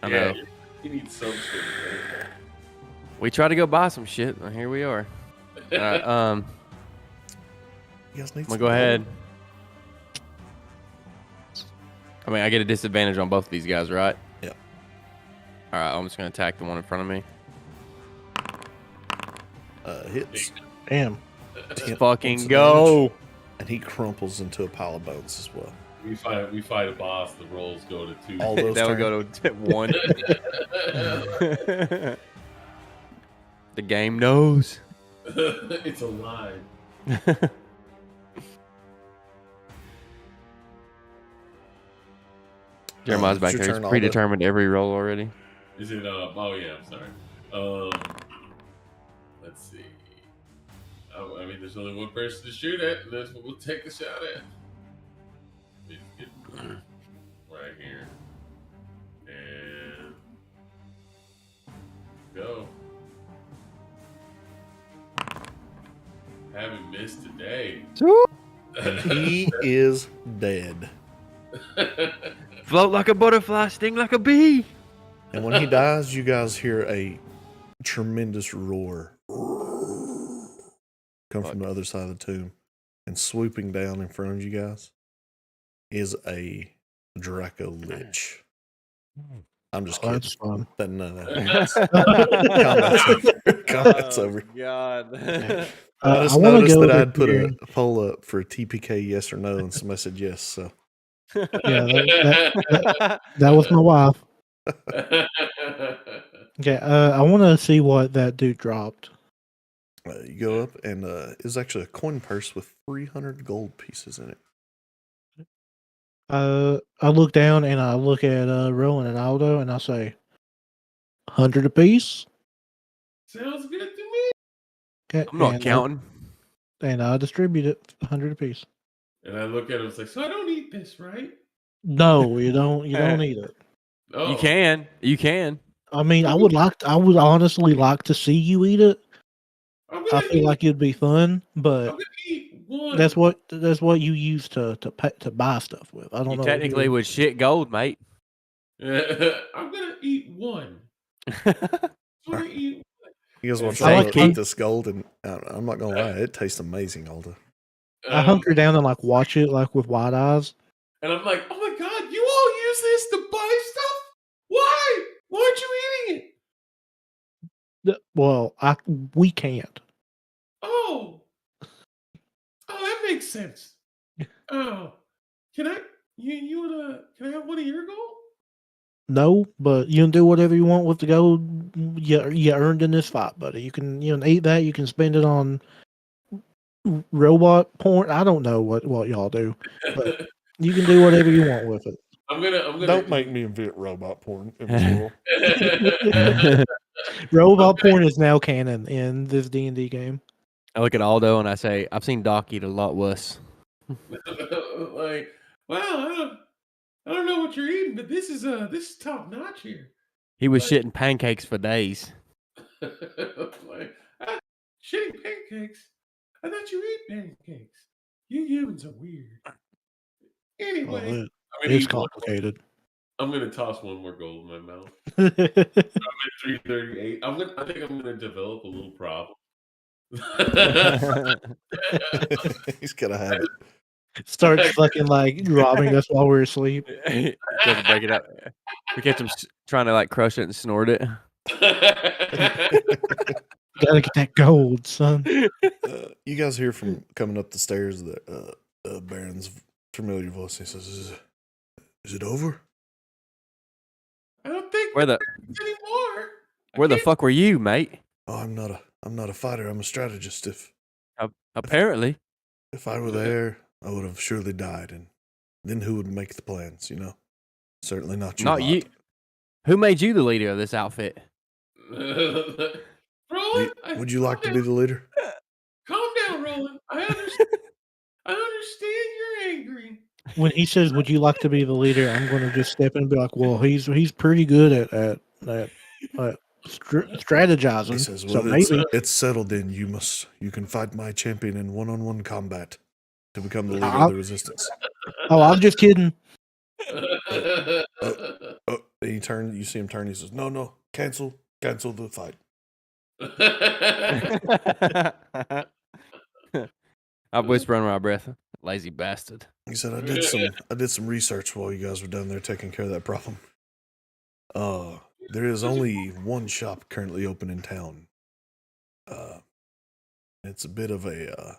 I know. You need some shit. Right? We tried to go buy some shit, and here we are. All right, You guys need I'm some gonna go ahead. gold. I mean, I get a disadvantage on both of these guys, right? Yep. All right, I'm just gonna attack the one in front of me. Hits. Damn. Let's 10 fucking points of go. damage, and he crumples into a pile of bones as well. We fight a boss. The rolls go to 2. All those That would turn. go to 1. The game knows. It's a lie. Jeremiah's back it's your there. turn, He's Aldo. predetermined every roll already. Is it? Oh yeah. I'm sorry. Let's see. I mean, there's only one person to shoot at, and that's what we'll take a shot at. Let me just get right here, and go. Haven't missed today. And he is dead. Float like a butterfly, sting like a bee. And when he dies, you guys hear a tremendous roar come from the other side of the tomb. And swooping down in front of you guys is a Draco Lich. I'm just Oh, kidding. that's fun. Combat's over. Combat's over. God. I just I wanna noticed go that to I'd put hearing- a poll up for TPK yes or no, and somebody said yes. So Yeah, that was my wife. Okay, I want to see what that dude dropped. you go up, and it's actually a coin purse with 300 gold pieces in it. I look down and I look at Rowan and Aldo, and I say, 100 apiece. Sounds good to me. Okay, I'm not counting. And I distribute it 100 apiece. And I look at him, it's like, so I don't eat this, right? No, you don't. You don't eat it. Oh. You can. You can. I mean, I would honestly like to see you eat it. I feel like it'd be fun, I'm but gonna eat one. that's what you use to buy stuff with. I don't You know. technically would shit gold, mate. I'm gonna eat one. I'm gonna eat one. You guys watch I Aldo like eat keep- this gold, and I'm not gonna lie, it tastes amazing, Aldo. I hunker down and like watch it like with wide eyes. And I'm like, oh my god, you all use this to buy stuff? Why? Why aren't you eating it? Well, we can't. Oh, that makes sense. Oh, can I? You wanna? Can I have one of your gold? No, but you can do whatever you want with the gold you earned in this fight, buddy. You can eat that. You can spend it on robot porn. I don't know what y'all do, but you can do whatever you want with it. I'm gonna. Don't make me invent robot porn in this world. Robot porn is now canon in this D&D game. I look at Aldo and I say, I've seen Doc eat a lot worse. Like, well, I don't know what you're eating, but this is top notch here. He was shitting pancakes for days. Like, shitting pancakes? I thought you eat pancakes. You humans are weird. Anyway, It's complicated. I'm gonna toss one more gold in my mouth. I'm at 338. I think I'm gonna develop a little problem. He's gotta have it. Starts fucking like robbing us while we're asleep. Doesn't break it up. We catch him trying to like crush it and snort it. Gotta get that gold, son. You guys hear from coming up the stairs that Baron's familiar voice. He says, "Is it over?" I don't think Where the anymore. where the fuck were you, mate? Oh, I'm not a fighter. I'm a strategist. Apparently. If I were there, I would have surely died, and then who would make the plans? Certainly not you. Not you. Who made you the leader of this outfit? Roland, Would you like to be the leader? Calm down, Roland. I understand you're angry. When he says, "Would you like to be the leader?" I'm going to just step in and be like, "Well, he's pretty good at strategizing." He says, so "Well, maybe it's settled. Then you can fight my champion in one-on-one combat to become the leader of the resistance." Oh, I'm just kidding. And you see him turn. He says, "No, cancel the fight." I whisper under my breath, lazy bastard. He said, "I did some research while you guys were down there taking care of that problem. There is only one shop currently open in town. It's a bit of a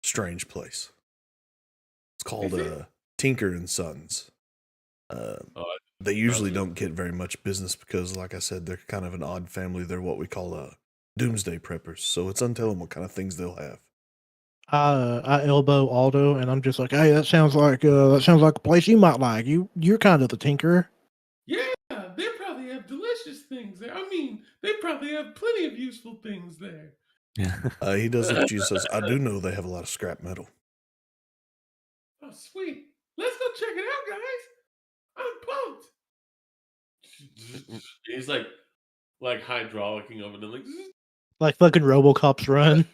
strange place. It's called Tinker and Sons. They usually don't get very much business because, like I said, they're kind of an odd family. They're what we call doomsday preppers. So it's untelling what kind of things they'll have." I elbow Aldo, and I'm just like, "Hey, that sounds like a place you might like. You're kind of the tinkerer." Yeah, they probably have delicious things there. I mean, they probably have plenty of useful things there. He does look at you and says, "I do know they have a lot of scrap metal." Oh, sweet. Let's go check it out, guys. I'm pumped. He's like hydraulicing over them, like. Like fucking RoboCop's run.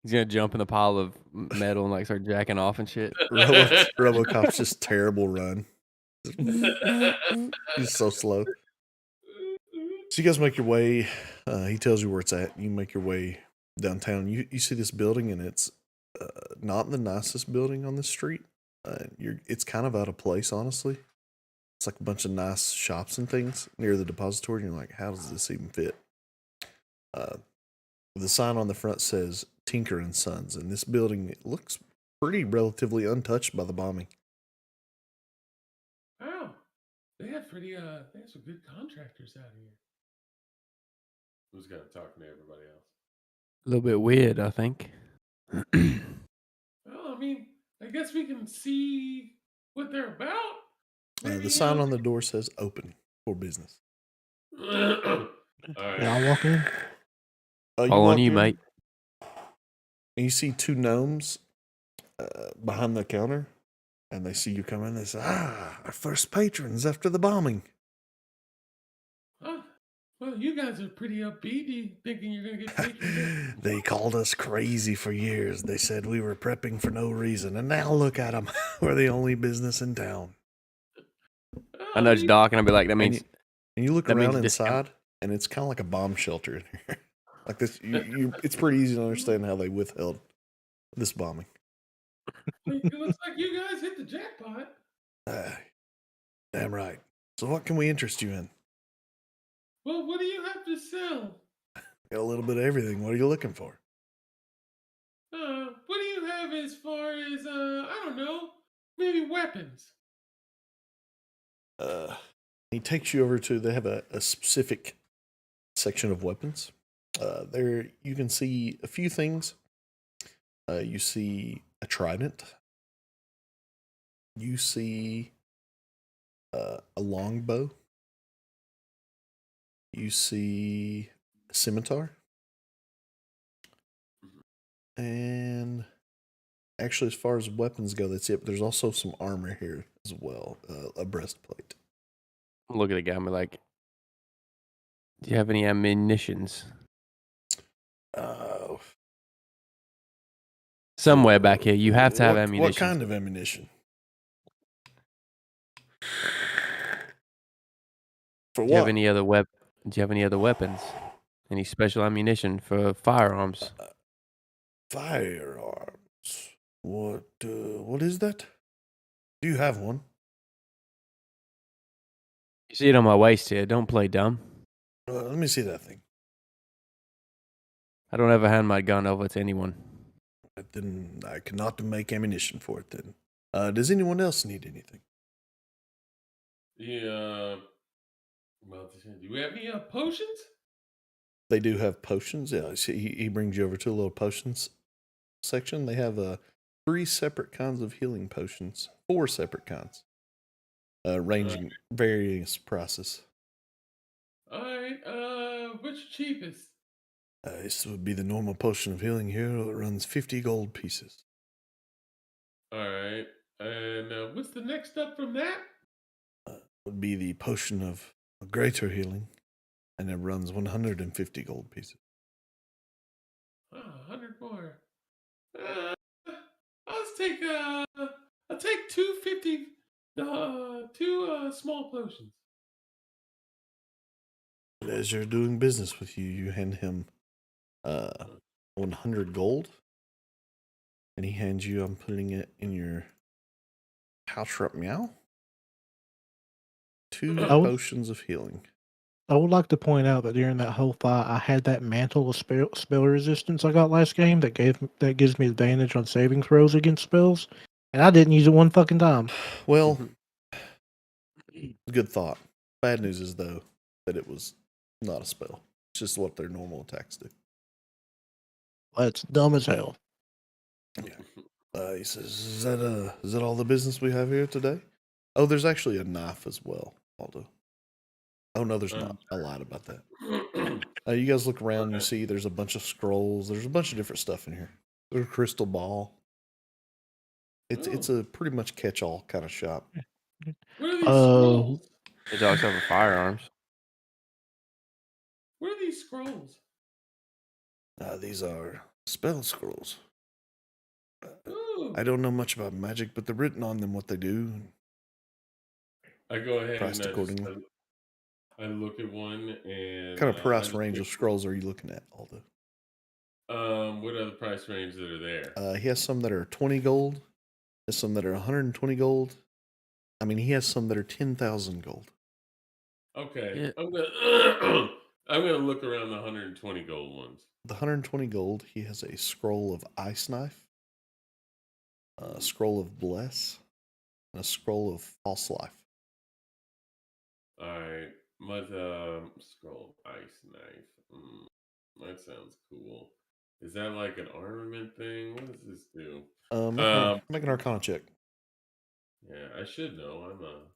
He's gonna jump in the pile of metal and like start jacking off and shit. RoboCop's just terrible run. He's so slow. So you guys make your way. He tells you where it's at. You make your way downtown. You see this building, and it's not the nicest building on this street. It's kind of out of place, honestly. It's like a bunch of nice shops and things near the depository. And you're like, how does this even fit? The sign on the front says Tinker and Sons, and this building it looks pretty relatively untouched by the bombing. Wow, they have some good contractors out here. Who's got to talk to everybody else? A little bit weird, I think. Well, I mean, I guess we can see what they're about. The sign on the door says open for business. All right. Yeah, I'll walk in. All on walk you, in, mate. And you see two gnomes behind the counter, and they see you come in. They say, our first patrons after the bombing. Well, you guys are pretty upbeat, thinking you're going to get patrons. They called us crazy for years. They said we were prepping for no reason, and now look at them. We're the only business in town. I nudge Doc and I'll be like, that means. And you look that means around discount. inside, and it's kind of like a bomb shelter in here. Like this, it's pretty easy to understand how they withheld this bombing. It looks like you guys hit the jackpot. Damn right. So what can we interest you in? Well, what do you have to sell? Got a little bit of everything. What are you looking for? What do you have as far as, I don't know, maybe weapons? He takes you over to, they have a specific section of weapons. There you can see a few things. You see a trident. You see a longbow. You see a scimitar. And actually, as far as weapons go, that's it. But there's also some armor here as well, a breastplate. Look at the guy and be like, do you have any ammunitions? Somewhere back here, you have to have ammunition. What kind of ammunition? For what? Do you have any other weapons? Any special ammunition for firearms? Firearms. What is that? Do you have one? You see it on my waist here. Don't play dumb. Let me see that thing. I don't ever hand my gun over to anyone. Then I cannot make ammunition for it then. Does anyone else need anything? Yeah. Well, do we have any potions? They do have potions. Yeah, he brings you over to a little potions section. They have 3 separate kinds of healing potions. 4 separate kinds. Ranging various prices. Alright, which cheapest? This would be the normal potion of healing here. It runs 50 gold pieces. Alright. And what's the next step from that? Would be the potion of greater healing, and it runs 150 gold pieces. 100 more. I'll take 250. 2 small potions. As you're doing business with you, you hand him 100 gold, and he hands you. I'm putting it in your house right meow. 2 potions of healing. I would like to point out that during that whole fight, I had that mantle of spell resistance I got last game that gives me advantage on saving throws against spells, and I didn't use it one fucking time. Well, good thought. Bad news is though that it was not a spell. It's just what their normal attacks do. That's dumb as hell. Yeah. He says, "Is that all the business we have here today?" Oh, there's actually a knife as well, Aldo. Oh no, there's not. I lied about that. You guys look around. You see there's a bunch of scrolls. There's a bunch of different stuff in here. There's a crystal ball. It's a pretty much catch-all kind of shop. What are these scrolls? They also have firearms. What are these scrolls? These are Spell scrolls. Ooh. I don't know much about magic, but they're written on them what they do. I go ahead Priced and accordingly. I look at one and What kind of I price just range pick of scrolls are you looking at, Aldo? what are the price ranges that are there? He has some that are 20 gold. He has some that are 120 gold. I mean, he has some that are 10,000 gold. Okay, Yeah. I'm gonna I'm gonna look around the 120 gold ones. The 120 gold, he has a scroll of ice knife, a scroll of bless, and a scroll of false life. All right, but scroll ice knife. That sounds cool. Is that like an armament thing? What does this do? Make an Arcana check. Yeah, I should know. I'm a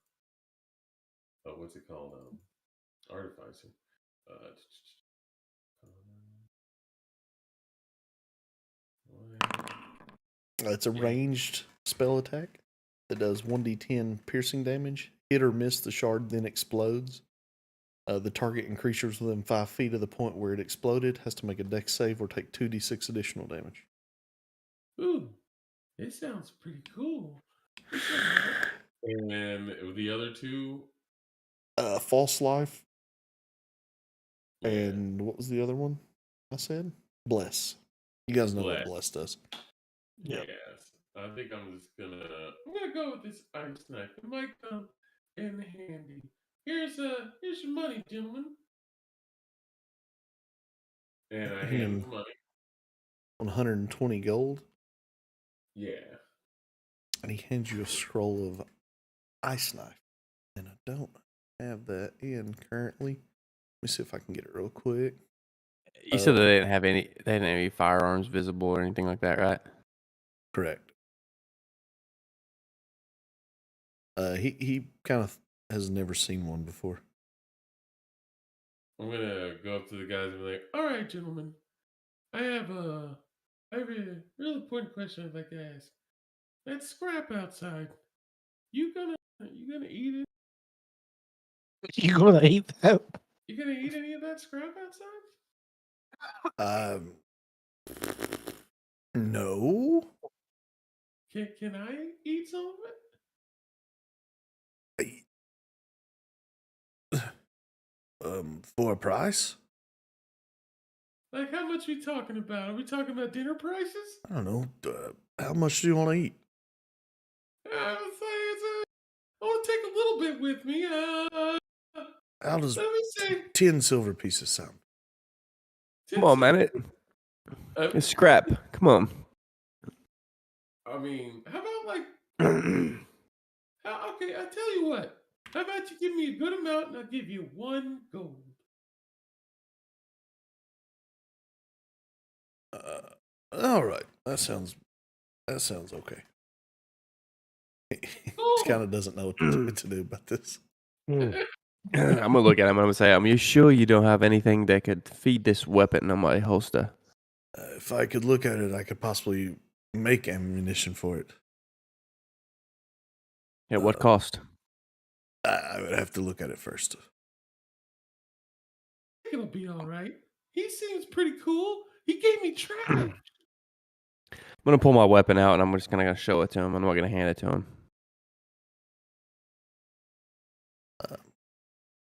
what's it called? Artificer. Uh, It's a ranged spell attack that does 1d10 piercing damage. Hit or miss the shard, then explodes. The target and creatures within 5 feet of the point where it exploded has to make a dex save or take 2d6 additional damage. Ooh, it sounds pretty cool. And the other two, False life, yeah, and what was the other one I said? Bless. You guys know what bless. bless does. Yep. Yes, I think I'm gonna go with this ice knife. It might come in handy. Here's your money, gentlemen. And I hand him the money. 120 gold, Yeah. and he hands you a scroll of ice knife. And I don't have that in currently. Let me see if I can get it real quick. You said they didn't have any firearms visible or anything like that, right? Correct. He kind of has never seen one before. I'm gonna go up to the guys and be like, "All right, gentlemen, I have a real important question I'd like to ask. That scrap outside, you gonna eat it? You gonna eat that? You gonna eat any of that scrap outside? No. Can I eat some of it? For a price? Like, how much we talking about? Are we talking about dinner prices? I don't know. How much do you want to eat? I want to take a little bit with me. How does Let me say 10 silver pieces sound? Come on, man. It's scrap. Come on. I mean, how about like? Okay, I'll tell you what. How about you give me a good amount and I'll give you 1 gold. All right. That sounds okay. He Cool. kind of doesn't know what to do about this. I'm gonna look at him and I'm gonna say, you sure you don't have anything that could feed this weapon on my holster? If I could look at it, I could possibly make ammunition for it. At what cost? I would have to look at it first. It'll be all right. He seems pretty cool. He gave me trash. I'm gonna pull my weapon out and I'm just gonna show it to him. I'm not gonna hand it to him.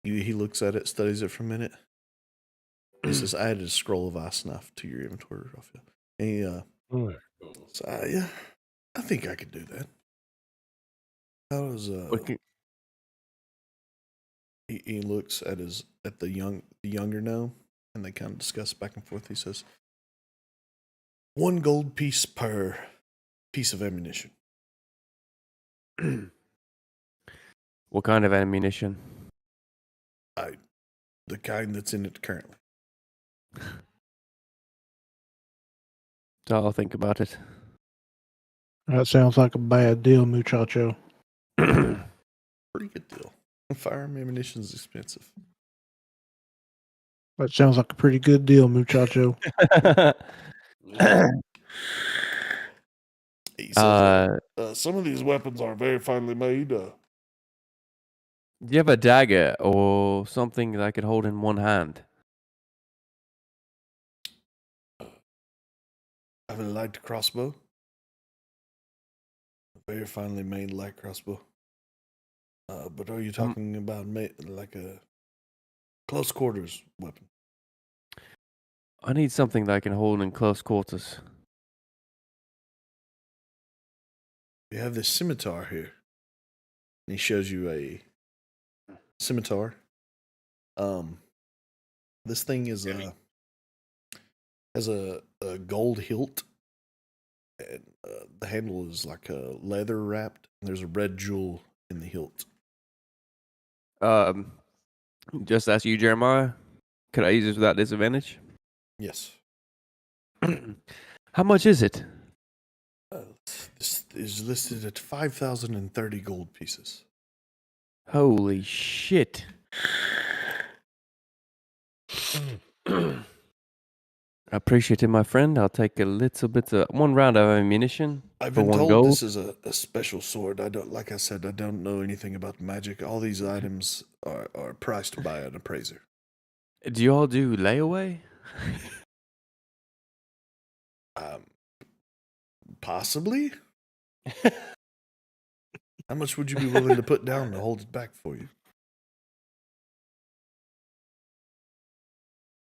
He looks at it, studies it for a minute. He says, "I added a scroll of ice knife to your inventory, Raphael." And he so, yeah, I think I could do that. How does he looks at the younger gnome, and they kind of discuss back and forth. He says, 1 gold piece per piece of ammunition. What kind of ammunition? The kind that's in it currently. So I'll think about it. That sounds like a bad deal, muchacho. Pretty good deal. Firearm ammunition is expensive. That sounds like a pretty good deal, muchacho. He says, some of these weapons are very finely made. Do you have a dagger or something that I could hold in one hand? I have a light crossbow. A very finely made light crossbow. But are you talking about like a close quarters weapon? I need something that I can hold in close quarters. We have this scimitar here. And he shows you a scimitar. This thing is has a gold hilt, and the handle is like a leather wrapped. And there's a red jewel in the hilt. Just ask you, Jeremiah. Could I use this without disadvantage? Yes. How much is it? This is listed at 5,030 gold pieces. Holy shit. I appreciate it, my friend. I'll take a little bit of 1 round of ammunition. I've for been 1 told gold. this is a special sword. Like I said, I don't know anything about magic. All these items are priced by an appraiser. Do you all do layaway? Possibly. How much would you be willing to put down to hold it back for you?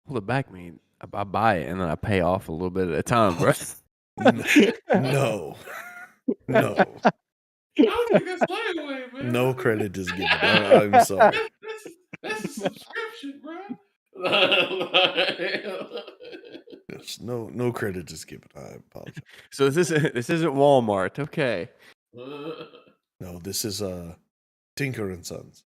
Hold it back, man. I buy it and then I pay off a little bit at a time, bro. No. No. I don't think that's layaway, man. No credit is given. I'm sorry. That's a subscription, bro. Yes, no credit is given. I apologize. So this isn't Walmart, okay? No, this is Tinker and Sons.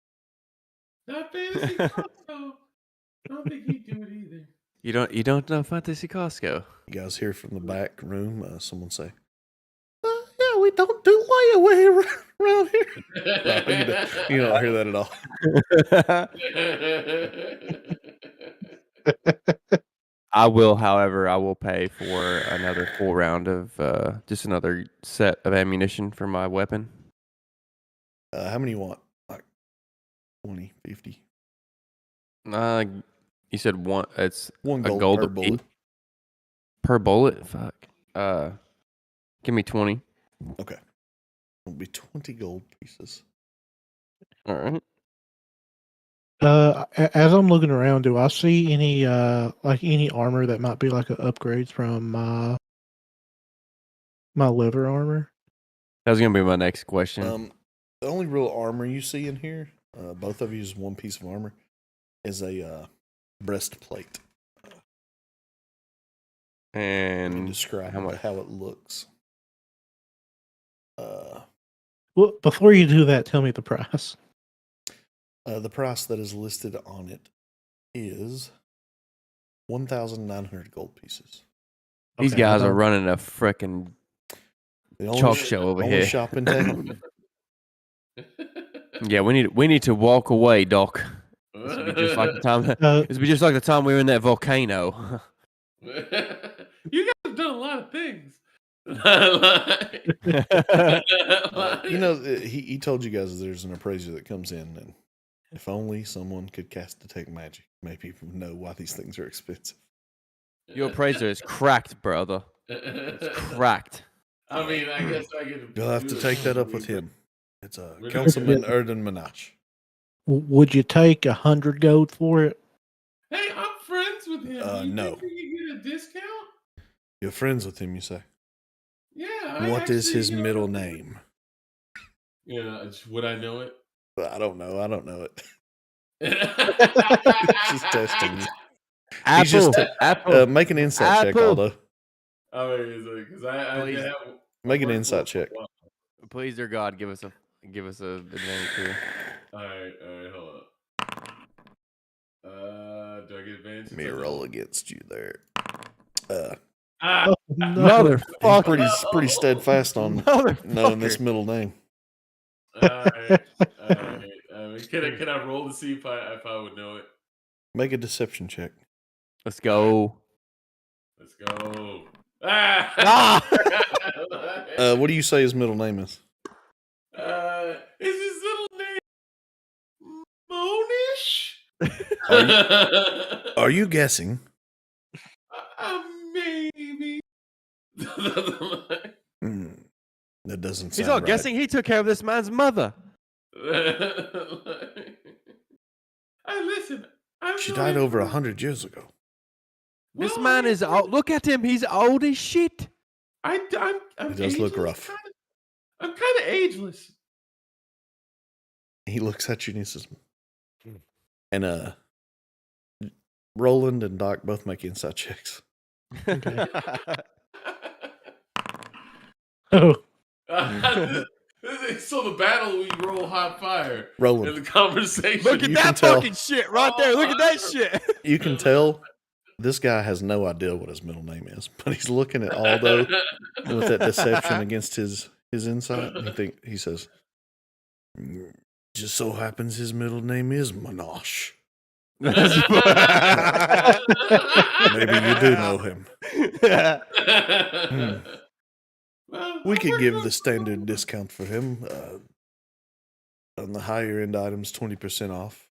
Not Fantasy Costco. I don't think he'd do it either. You don't know Fantasy Costco? You guys hear from the back room someone say, "Yeah, we don't do layaway around here." No, you don't hear that at all. I will, however, pay for another full round of just another set of ammunition for my weapon. How many you want? Like 20, 50? You said one. It's One a gold, gold per a bullet. per bullet. Fuck. Give me 20. Okay. It'll be 20 gold pieces. All right. As I'm looking around, do I see any any armor that might be like an upgrade from my leather armor? That was gonna be my next question. The only real armor you see in here, both of you use one piece of armor, is a breastplate. And describe how much? how it looks. Well, before you do that, tell me the price. The price that is listed on it is 1,900 gold pieces. These Okay, guys are running a frickin' The only chalk show over only here. shop in town. Yeah, we need to walk away, Doc. This would be just like the time. This would be just like the time we were in that volcano. You guys have done a lot of things. He told you guys there's an appraiser that comes in, and if only someone could cast detect magic, maybe people know why these things are expensive. Your appraiser is cracked, brother. It's cracked. I mean, I guess I get. You'll have to take that up with him. It's Councilman Erden Minash. Would you take 100 gold for it? Hey, I'm friends with him. You No. think we can get a discount? You're friends with him, you say? Yeah. What is his middle name? Yeah, would I know it? I don't know. I don't know it. Just testing you. Apple. Make an insight check, Apple. Aldo. I mean, because I Please. have. Make an insight check. Please, dear God, give us a advantage here. All right, hold up. Do I get advantage? Let me roll against you there. Motherfucker. He's pretty steadfast on knowing this middle name. All right. Can I roll to see if I would know it? Make a deception check. Let's go. Let's go. What do you say his middle name is? Is his little name Monish? Are you guessing? Maybe. That doesn't sound He's all right. guessing he took care of this man's mother. Hey, listen. She died over 100 years ago. This man is old. Look at him. He's old as shit. I'm He does look ageless, rough. I'm kind of ageless. He looks at you and he says, and Roland and Doc both make inside checks. Okay. Oh, So the battle, we roll hot fire. Roland. In the conversation. Look at You that can tell. fucking shit right there. Look at that shit. You can tell this guy has no idea what his middle name is, but he's looking at Aldo with that deception against his insight. And he says, just so happens his middle name is Monash. Maybe you do know him. Well, We I'm could pretty give much- the standard discount for him. On the higher end items, 20% off.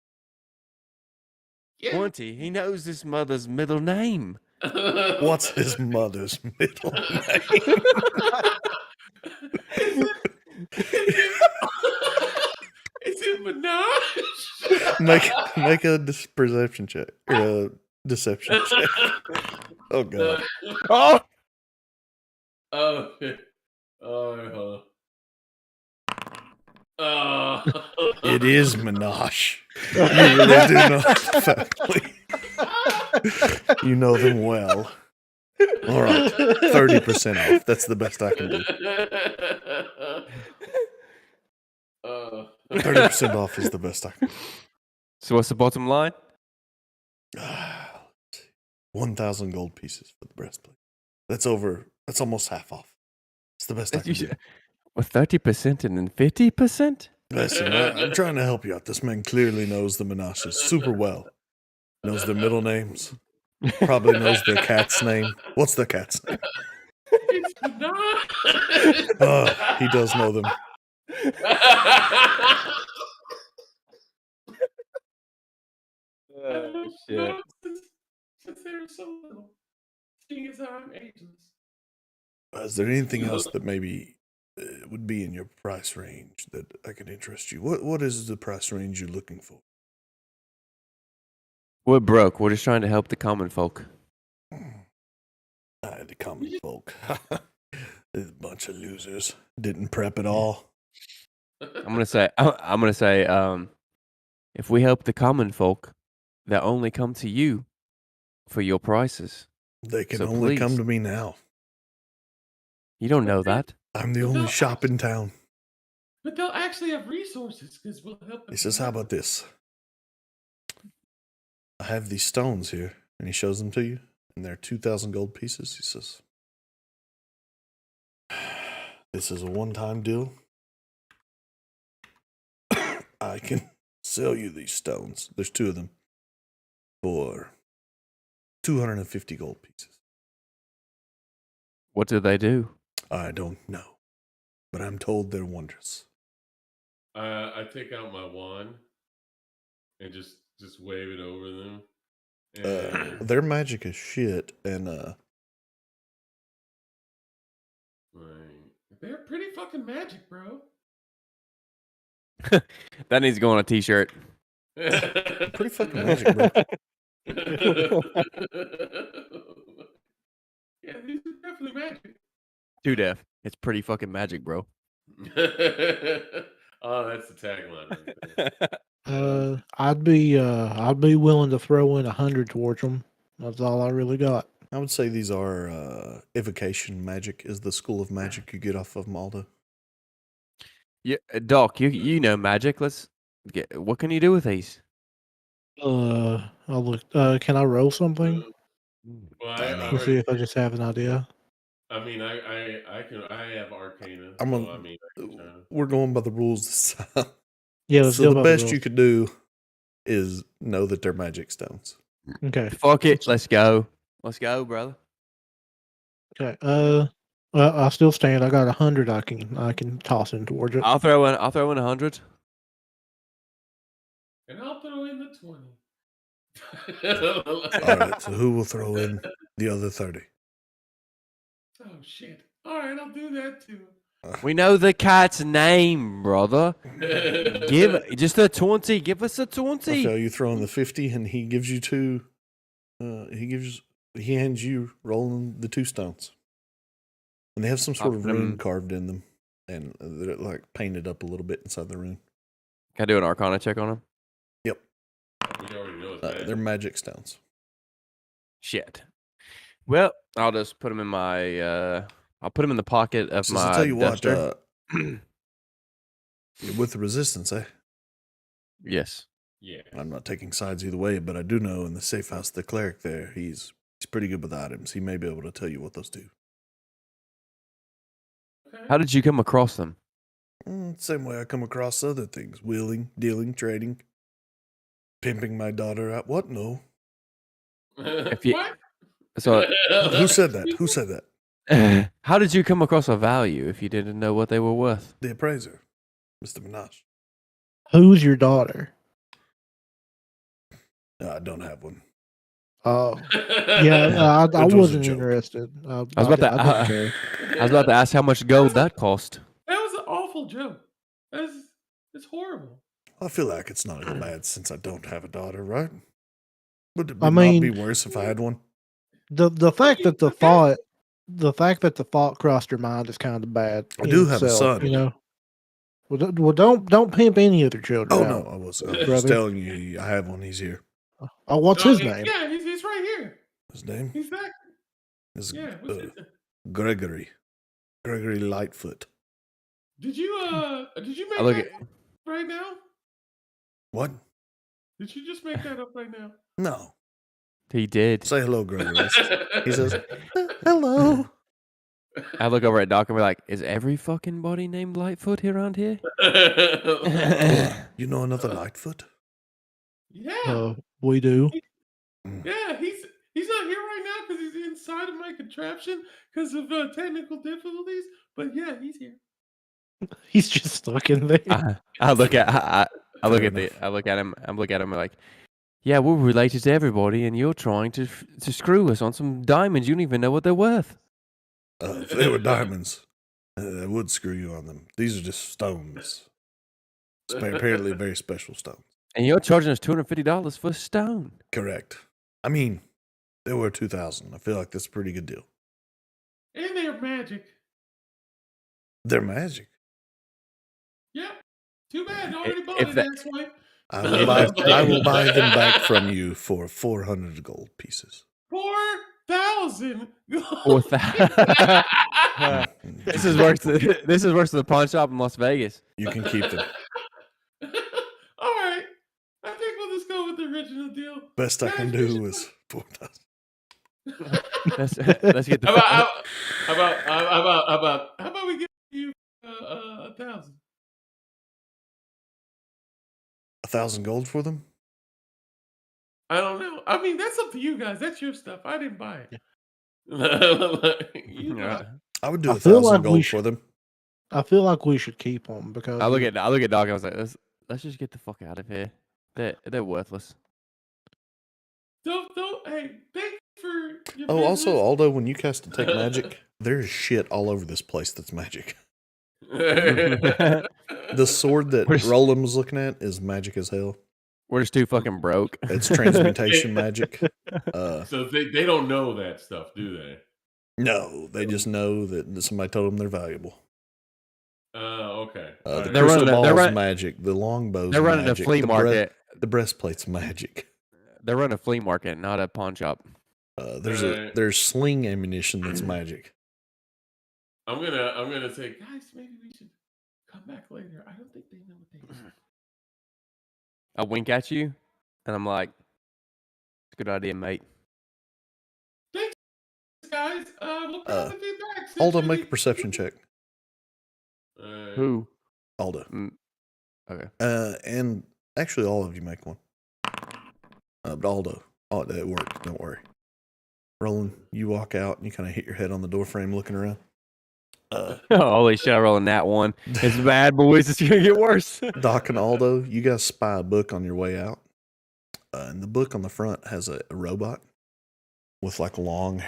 Yeah. 20. He knows his mother's middle name. What's his mother's middle name? Is it Minaj? Make a perception check or a deception check. Oh god. Oh! Oh, hold on. It is Minaj. You really do know the family. You know them well. All right, 30% off. That's the best I can do. 30% off is the best I can do. So what's the bottom line? 1,000 gold pieces for the breastplate. That's almost half off. It's the best I can do. Well, 30% and then 50%? Listen, I'm trying to help you out. This man clearly knows the Menashes super well. Knows their middle names. Probably knows their cat's name. What's their cat's name? It's Minaj. He does know them. Shit. Since they're so little, seeing as how I'm ageless. Is there anything else that maybe would be in your price range that I could interest you? What is the price range you're looking for? We're broke. We're just trying to help the common folk. The common folk. This bunch of losers. Didn't prep at all. I'm gonna say, if we help the common folk, they'll only come to you for your prices. They can So only come please. to me now. You don't know that. I'm the only shop in town. But they'll actually have resources because we'll help them. He says, how about this? I have these stones here. And he shows them to you. And they're 2,000 gold pieces. He says, this is a one-time deal. I can sell you these stones. There's 2 of them. For 250 gold pieces. What do they do? I don't know. But I'm told they're wondrous. I take out my wand and just wave it over them. And Their magic is shit. And they're pretty fucking magic, bro. That needs to go on a t-shirt. pretty fucking magic, bro. Yeah, these are definitely magic. Too deaf. It's pretty fucking magic, bro. Oh, that's the tagline right there. I'd be willing to throw in 100 towards them. That's all I really got. I would say these are evocation magic is the school of magic you get off of Malda. Yeah, Doc, you know magic. Let's get. What can you do with these? I'll look. Can I roll something? Well, Let's see if I just have an idea. I mean, I have Arcana. I'm so, gonna- I mean, I can try. We're going by the rules this time. Yeah, let's So go the by best rules. you could do is know that they're magic stones. Okay. Fuck it. Let's go. Let's go, brother. Okay. Well, I still stand. I got 100. I can toss in towards it. I'll throw in 100. And I'll throw in the 20. All right, so who will throw in the other 30? Oh shit! All right, I'll do that too. We know the cat's name, brother. Give just a 20. Give us a 20. Raphael, you throw in the 50, and he gives you two. He hands you rolling the 2 stones, and they have some sort of rune carved in them, and they're like painted up a little bit inside the rune. Can I do an Arcana check on him? Yep, We already know it's magic. they're magic stones. Shit. Well, I'll just put him in my. I'll put him in the pocket of So my. I'll tell you duster. what. With the resistance, Yes. Yeah. I'm not taking sides either way, but I do know in the safe house, the cleric there, he's pretty good with items. He may be able to tell you what those do. Okay. How did you come across them? Same way I come across other things: wheeling, dealing, trading, pimping my daughter out. What? No. If you- What? So, Who said that? Who said that? how did you come across a value if you didn't know what they were worth? The appraiser, Mr. Minaj. Who's your daughter? I don't have one. Oh, yeah. I was a wasn't joke. interested. I was about to. I didn't care. I was about to ask how much gold that cost. That was an awful joke. It's horrible. I feel like it's not as bad since I don't have a daughter, right? Would it I not mean- be worse if I had one? The fact that the thought crossed your mind is kind of bad. I in do have a itself, son. You know. Well, don't pimp any other children. Oh out. no, I was just Brother. telling you. I have one. He's here. Oh, what's his name? Yeah, he's right here. His name He's back. is Yeah. What's his name? Gregory. Gregory Lightfoot. Did you make I look that right now? What? Did you just make that up right now? No. He did. Say hello, Gregory. He says, hello. I look over at Doc and be like, "Is every fucking body named Lightfoot around here?" You know another Lightfoot? Yeah. We do. Yeah, he's not here right now because he's inside of my contraption because of technical difficulties. But yeah, he's here. He's just stuck in there. I look at I look Fair at enough. I look at him. I'm looking at him like, yeah, we're related to everybody, and you're trying to screw us on some diamonds. You don't even know what they're worth. If they were diamonds, I would screw you on them. These are just stones. Apparently very special stones. And you're charging us $250 for a stone. Correct. I mean, they were 2,000. I feel like that's a pretty good deal. And they're magic. They're magic. Yeah. Too bad. Already bought if it. that- That's why. I will buy them back from you for 400 gold pieces. 4,000. 4,000. This is worse. This is worse than the pawn shop in Las Vegas. You can keep them. All right. I think we'll just go with the original deal. Best I can do is 4,000. Let's get the. How about we give you 1,000? 1,000 gold for them? I don't know. I mean, that's up to you guys. That's your stuff. I didn't buy it. You know. I would do I 1,000 feel like we gold should- for them. I feel like we should keep them because I look at Doc and I was like, let's just get the fuck out of here. They're worthless. Don't. Hey, thank you for your Oh, also, business. Aldo, when you cast Detect Magic, there's shit all over this place that's magic. The sword that Where's- Roland was looking at is magic as hell. We're just too fucking broke. It's transmutation magic. So they don't know that stuff, do they? No, they just know that somebody told them they're valuable. Okay. The Alright. They're crystal running a- they're ball's run- magic. The longbow's They're running a magic. flea market. The breastplate's magic. They're running a flea market, not a pawn shop. Alright. There's sling ammunition that's magic. I'm gonna say, guys, maybe we should come back later. I don't think they know what they do. I wink at you, and I'm like, "It's a good idea, mate." Thanks, guys. We'll probably be back. since Aldo, you're make a the- perception check. Alright. Who? Aldo. Okay. And actually, all of you make one. But Aldo, it worked. Don't worry. Roland, you walk out and you kind of hit your head on the door frame looking around. Holy shit! I rolled that one. It's bad, boys. It's gonna get worse. Doc and Aldo, you guys spy a book on your way out. And the book on the front has a robot with like long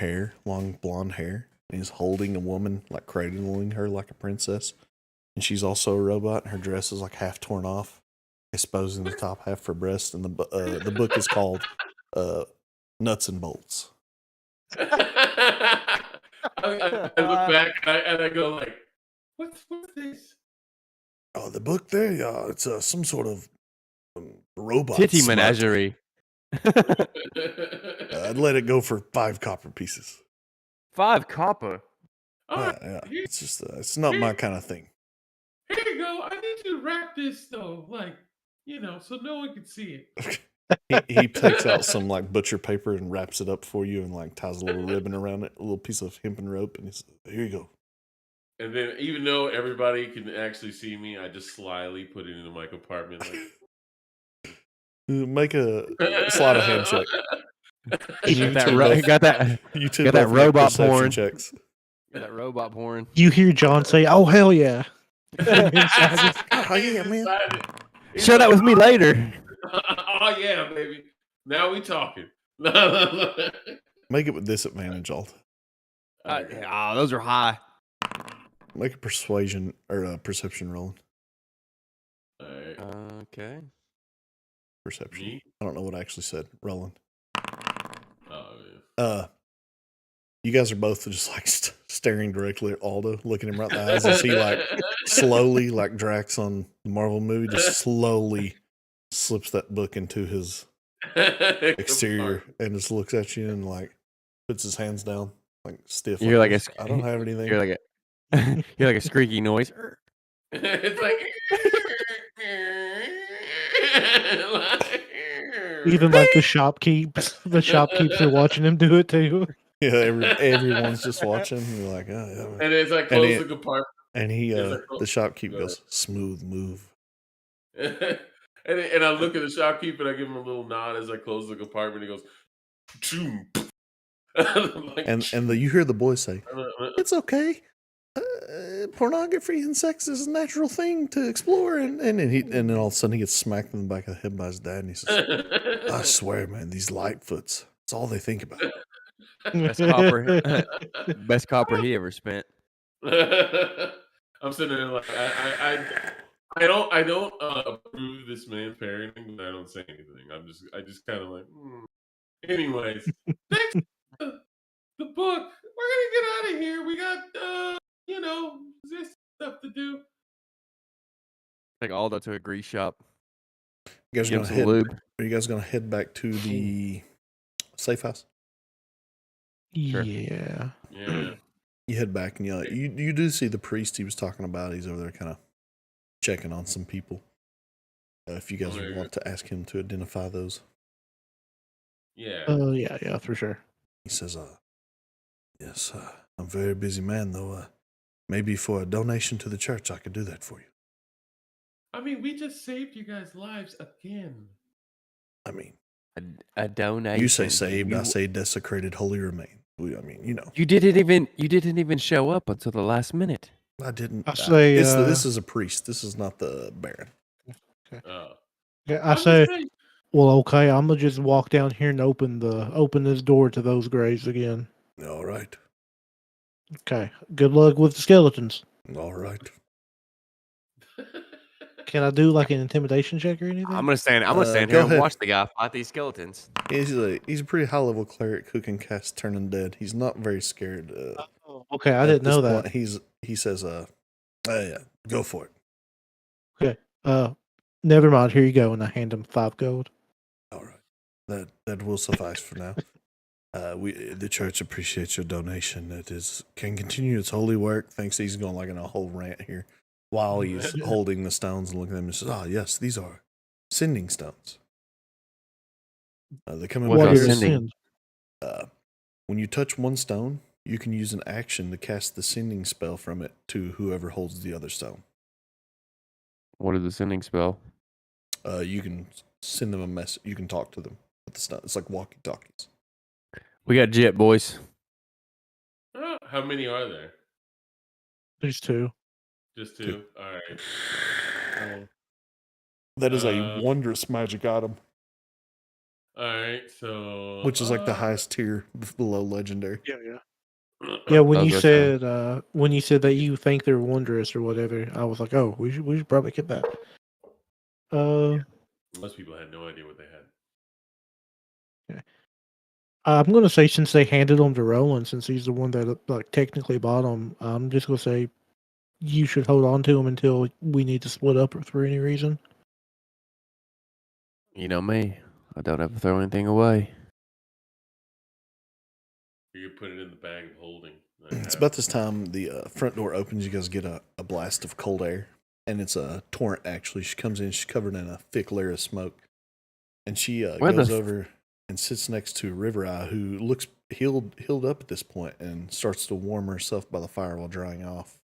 blonde hair. and he's holding a woman, like cradling her like a princess. And she's also a robot, and her dress is like half torn off, exposing the top half of her breast. And the book is called Nuts and Bolts. I look back and I go like, what's this? Oh, the book there, yeah, it's some sort of robot Titty smut. menagerie. I'd let it go for 5 copper pieces. 5 copper. All right, Yeah, it's just it's not my kind of thing. here you go. I need you to wrap this though, like, so no one can see it. He takes out some like butcher paper and wraps it up for you and like ties a little ribbon around it, a little piece of hempen rope, and he says, "Here you go." And then, even though everybody can actually see me, I just slyly put it into my compartment. Make a sleight of hand check. You got that robot porn. Checks. Got that robot porn. You hear John say, "Oh hell yeah!" Oh yeah, man. Share that with me later. Oh yeah, baby. Now we talking. Make it with disadvantage, Alt. Those are high. Make a persuasion or a perception roll. All right. Okay. Perception. Me? I don't know what I actually said. Rolling. Oh man. You guys are both just like staring directly at Aldo, looking him right in the eyes as he like slowly, like Drax on the Marvel movie, just slowly slips that book into his exterior and just looks at you and like puts his hands down, like stiff. You're like I don't have anything. You're like a squeaky noise. It's like Even like the shopkeeps are watching him do it too. Yeah, everyone's just watching. And you're like, oh yeah. And it's like close the compartment. And he, like, the shopkeep goes, "Smooth move." and I look at the shopkeep and I give him a little nod as I close the compartment. He goes, "Choom." Like, and you hear the boy say, "It's okay. Pornography and sex is a natural thing to explore." And then all of a sudden he gets smacked in the back of the head by his dad, and he says, "I swear, man, these Lightfoots. It's all they think about." Best copper he ever spent. I'm sitting there like I don't approve this man's parenting, but I don't say anything. I just kind of like. Anyways, next the book. We're gonna get out of here. We got this stuff to do. Take Aldo to a grease shop. You guys Give gonna him head? some lube. Are you guys gonna head back to the safe house? Sure. Yeah. Yeah. You head back and you do see the priest he was talking about. He's over there kind of checking on some people. If you guys want to ask him to identify those. Yeah. Oh yeah, for sure. He says, yes, I'm a very busy man, though. Maybe for a donation to the church, I could do that for you. I mean, we just saved you guys' lives again. I mean, a donation. you say saved, I say desecrated holy remain. I mean, You didn't even show up until the last minute. I didn't. I say this is a priest. This is not the Baron. Okay. Oh. Yeah, I say, well, okay, I'm gonna just walk down here and open this door to those graves again. All right. Okay. Good luck with the skeletons. All right. Can I do like an intimidation check or anything? I'm gonna stand go here and ahead. watch the guy fight these skeletons. He's a pretty high level cleric who can cast Turn Undead. He's not very scared. Okay, I didn't know that. He says, yeah, go for it. Okay. Never mind. Here you go, and I hand him 5 gold. All right. That will suffice for now. The church appreciates your donation. It can continue its holy work. Thanks. He's going like in a whole rant here while he's holding the stones and looking at them and says, yes, these are sending stones. They come in What pairs. is sending? When you touch one stone, you can use an action to cast the sending spell from it to whoever holds the other stone. What is the sending spell? You can send them a message. You can talk to them with the stone. It's like walkie-talkies. We got jet, boys. How many are there? There's 2. Just 2. All right. That is a wondrous magic item. All right. So. Which is like the highest tier below legendary. Yeah. Yeah, when Those you are saying. said that you think they're wondrous or whatever, I was like, oh, we should probably get that. Uh, Most people had no idea what they had. okay. I'm gonna say since they handed them to Roland, since he's the one that like technically bought them, I'm just gonna say you should hold on to them until we need to split up or for any reason. You know me. I don't ever throw anything away. You could put it in the bag of holding. It's about this time the front door opens. You guys get a blast of cold air, and it's a torrent. Actually, she comes in. She's covered in a thick layer of smoke, and she Where the goes f- over and sits next to River Eye, who looks healed up at this point, and starts to warm herself by the fire while drying off.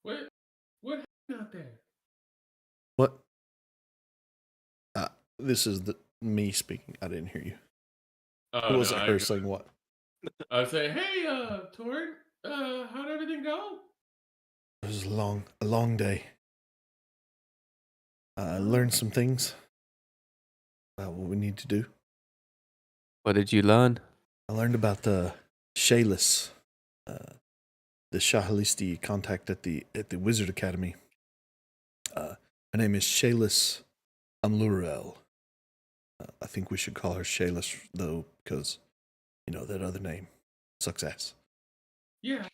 What happened out there? What? This is me speaking. I didn't hear you. Oh It wasn't no, her saying what. I was saying, hey, Torn, how'd everything go? It was a long day. I learned some things about what we need to do. What did you learn? I learned about the Shayless, the Shahalisti contact at the Wizard Academy. Her name is Shayless Amlurel. I think we should call her Shayless though, because that other name sucks ass. Yeah.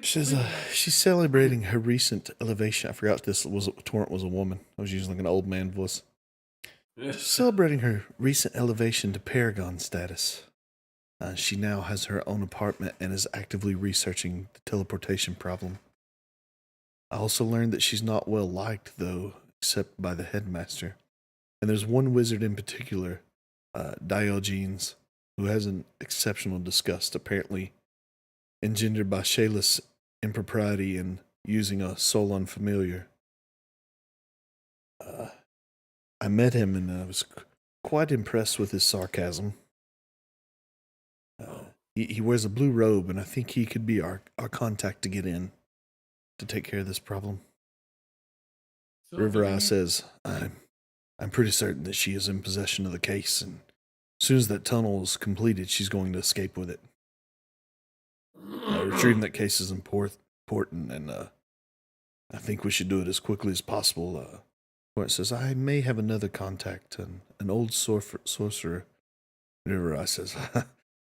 She's celebrating her recent elevation. I forgot Torrent was a woman. I was using like an old man voice. She's celebrating her recent elevation to Paragon status. She now has her own apartment and is actively researching the teleportation problem. I also learned that she's not well liked, though, except by the headmaster. And there's one wizard in particular, Diogenes, who has an exceptional disgust, apparently engendered by Shayla's impropriety in using a soul unfamiliar. I met him and I was quite impressed with his sarcasm. He wears a blue robe, and I think he could be our contact to get in to take care of this problem. River Eye says, I'm pretty certain that she is in possession of the case, and as soon as that tunnel is completed, she's going to escape with it. Retrieving that case is important, and I think we should do it as quickly as possible. It says, I may have another contact, an old sorcerer. River Eye says,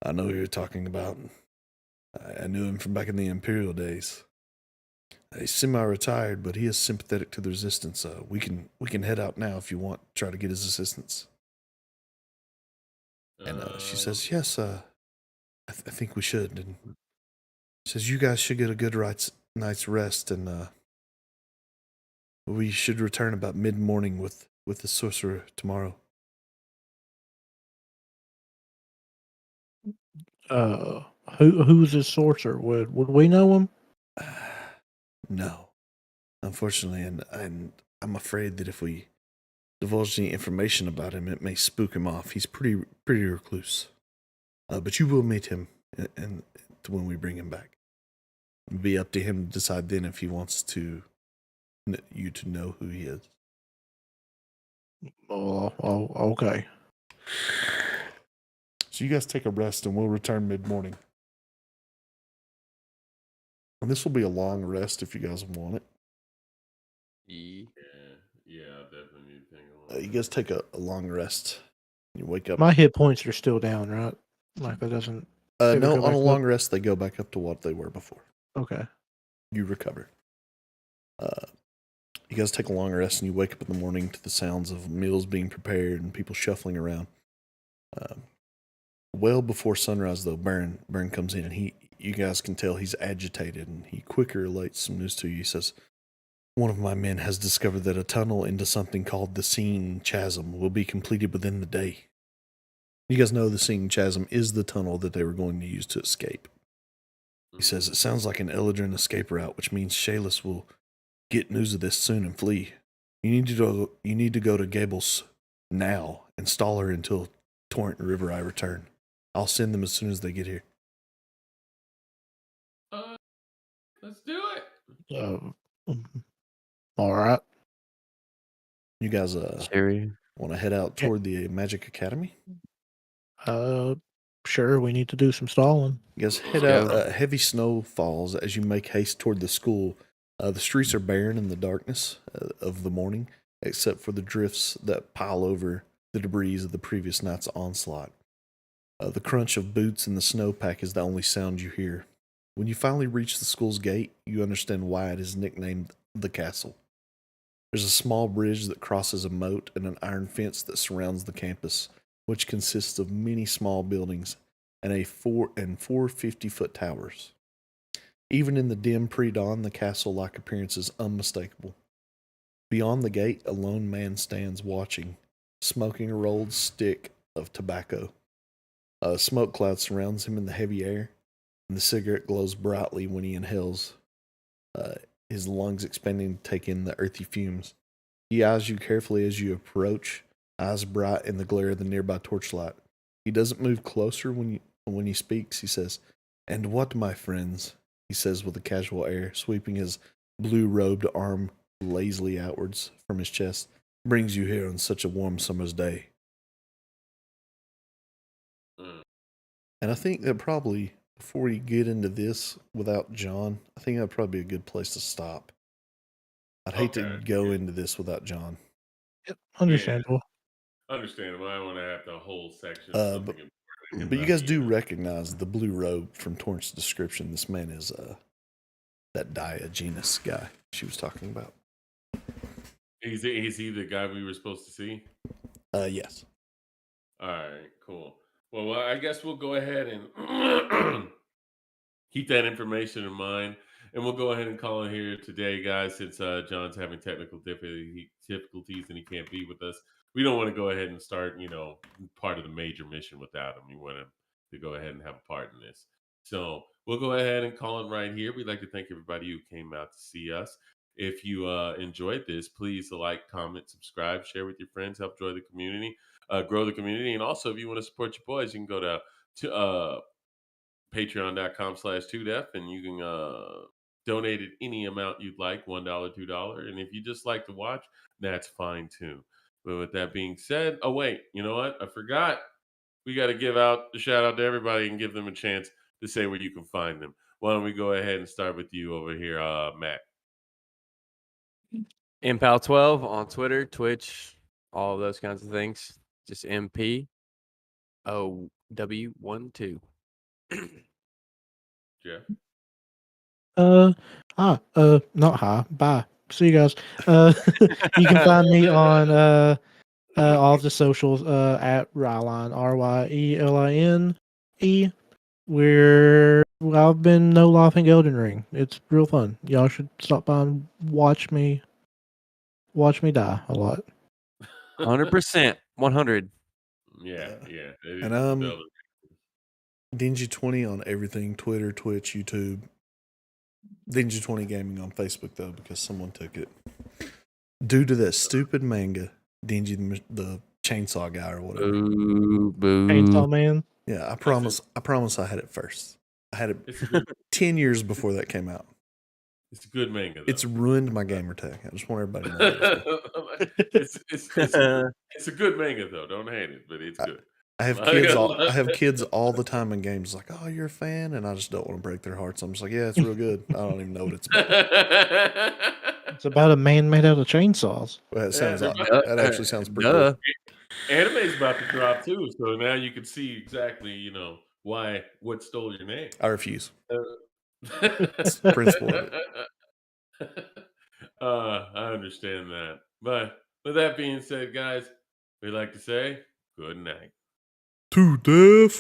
I know who you're talking about. I knew him from back in the Imperial days. He's semi-retired, but he is sympathetic to the resistance. We can head out now if you want. Try to get his assistance. And she says, "Yes, I think we should." And she says, "You guys should get a good night's rest, and we should return about mid-morning with the sorcerer tomorrow." Who's this sorcerer? Would we know him? No, unfortunately, and I'm afraid that if we divulge any information about him, it may spook him off. He's pretty recluse. But you will meet him, and when we bring him back, it'll be up to him to decide then if he wants you to know who he is. Oh, okay. So you guys take a rest, and we'll return mid-morning. And this will be a long rest if you guys want it. Yeah, I definitely need to take You guys take a long rest. You wake up. My hit points are still down, right? Like that doesn't. No, on a long rest, they go back up to what they were before. Okay. You recover. You guys take a long rest, and you wake up in the morning to the sounds of meals being prepared and people shuffling around. Well before sunrise, though, Baron comes in, and you guys can tell he's agitated, and he quickly relates some news to you. He says, one of my men has discovered that a tunnel into something called the Seeing Chasm will be completed within the day. You guys know the Seeing Chasm is the tunnel that they were going to use to escape. He says, it sounds like an Eldrin escape route, which means Shayless will get news of this soon and flee. You need to go to Gables now and stall her until Torrent and River Eye return. I'll send them as soon as they get here. Let's do it. All right. You guys want to head out toward the Magic Academy? Sure, we need to do some stalling. You guys Let's head out. go. Heavy snow falls as you make haste toward the school. The streets are barren in the darkness of the morning, except for the drifts that pile over the debris of the previous night's onslaught. The crunch of boots in the snowpack is the only sound you hear. When you finally reach the school's gate, you understand why it is nicknamed the castle. There's a small bridge that crosses a moat and an iron fence that surrounds the campus, which consists of many small buildings and four 50-foot towers. Even in the dim pre-dawn, the castle-like appearance is unmistakable. Beyond the gate, a lone man stands watching, smoking a rolled stick of tobacco. A smoke cloud surrounds him in the heavy air, and the cigarette glows brightly when he inhales, his lungs expanding to take in the earthy fumes. He eyes you carefully as you approach, eyes bright in the glare of the nearby torchlight. He doesn't move closer when he speaks. He says, "And what, my friends," he says with a casual air, sweeping his blue-robed arm lazily outwards from his chest, "brings you here on such a warm summer's day?" And I think that probably, before you get into this without John, I think that'd probably be a good place to stop. I'd hate to go into this without John. Yep, understandable. Understandable. I want to have the whole section. But you guys do recognize the blue robe from Torrent's description. This man is that Diogenes guy she was talking about. Is he the guy we were supposed to see? Yes. All right, cool. Well, I guess we'll go ahead and keep that information in mind, and we'll go ahead and call it here today, guys. Since John's having technical difficulties and he can't be with us, we don't want to go ahead and start, part of the major mission without him. We want him to go ahead and have a part in this. So we'll go ahead and call it right here. We'd like to thank everybody who came out to see us. If you enjoyed this, please like, comment, subscribe, share with your friends, help grow the community, and also if you want to support your boys, you can go to patreon.com/2def and you can donate at any amount you'd like, $1, $2. And if you just like to watch, that's fine too. But with that being said, oh wait, you know what? I forgot. We got to give out the shout out to everybody and give them a chance to say where you can find them. Why don't we go ahead and start with you over here, Matt? Impal12 on Twitter, Twitch, all of those kinds of things. Just MPOW12. Jeff? Not hi. Bye. See you guys. You can find me on all of the socials at Ryline, RYELINE. Where I've been no laughing Elden Ring. It's real fun. Y'all should stop by and watch me die a lot. 100%. 100. Yeah. And Dingy20 on everything: Twitter, Twitch, YouTube. Dingy20 Gaming on Facebook though, because someone took it due to that stupid manga, Dingy the Chainsaw Guy or whatever. Boo. Chainsaw Man. Yeah, I promise I had it first. I had it 10 years before that came out. It's a good manga, though. It's ruined my gamer tag. I just want everybody to know. It's a good manga, though. Don't hate it, but it's good. I have kids all the time in games like, "Oh, you're a fan," and I just don't want to break their hearts. I'm just like, "Yeah, it's real good." I don't even know what it's about. It's about a man made out of chainsaws. Well, that actually sounds pretty cool. Anime's about to drop too, so now you can see exactly, what stole your name. I refuse. It's the principle of it. I understand that. But with that being said, guys, we'd like to say good night. 2def.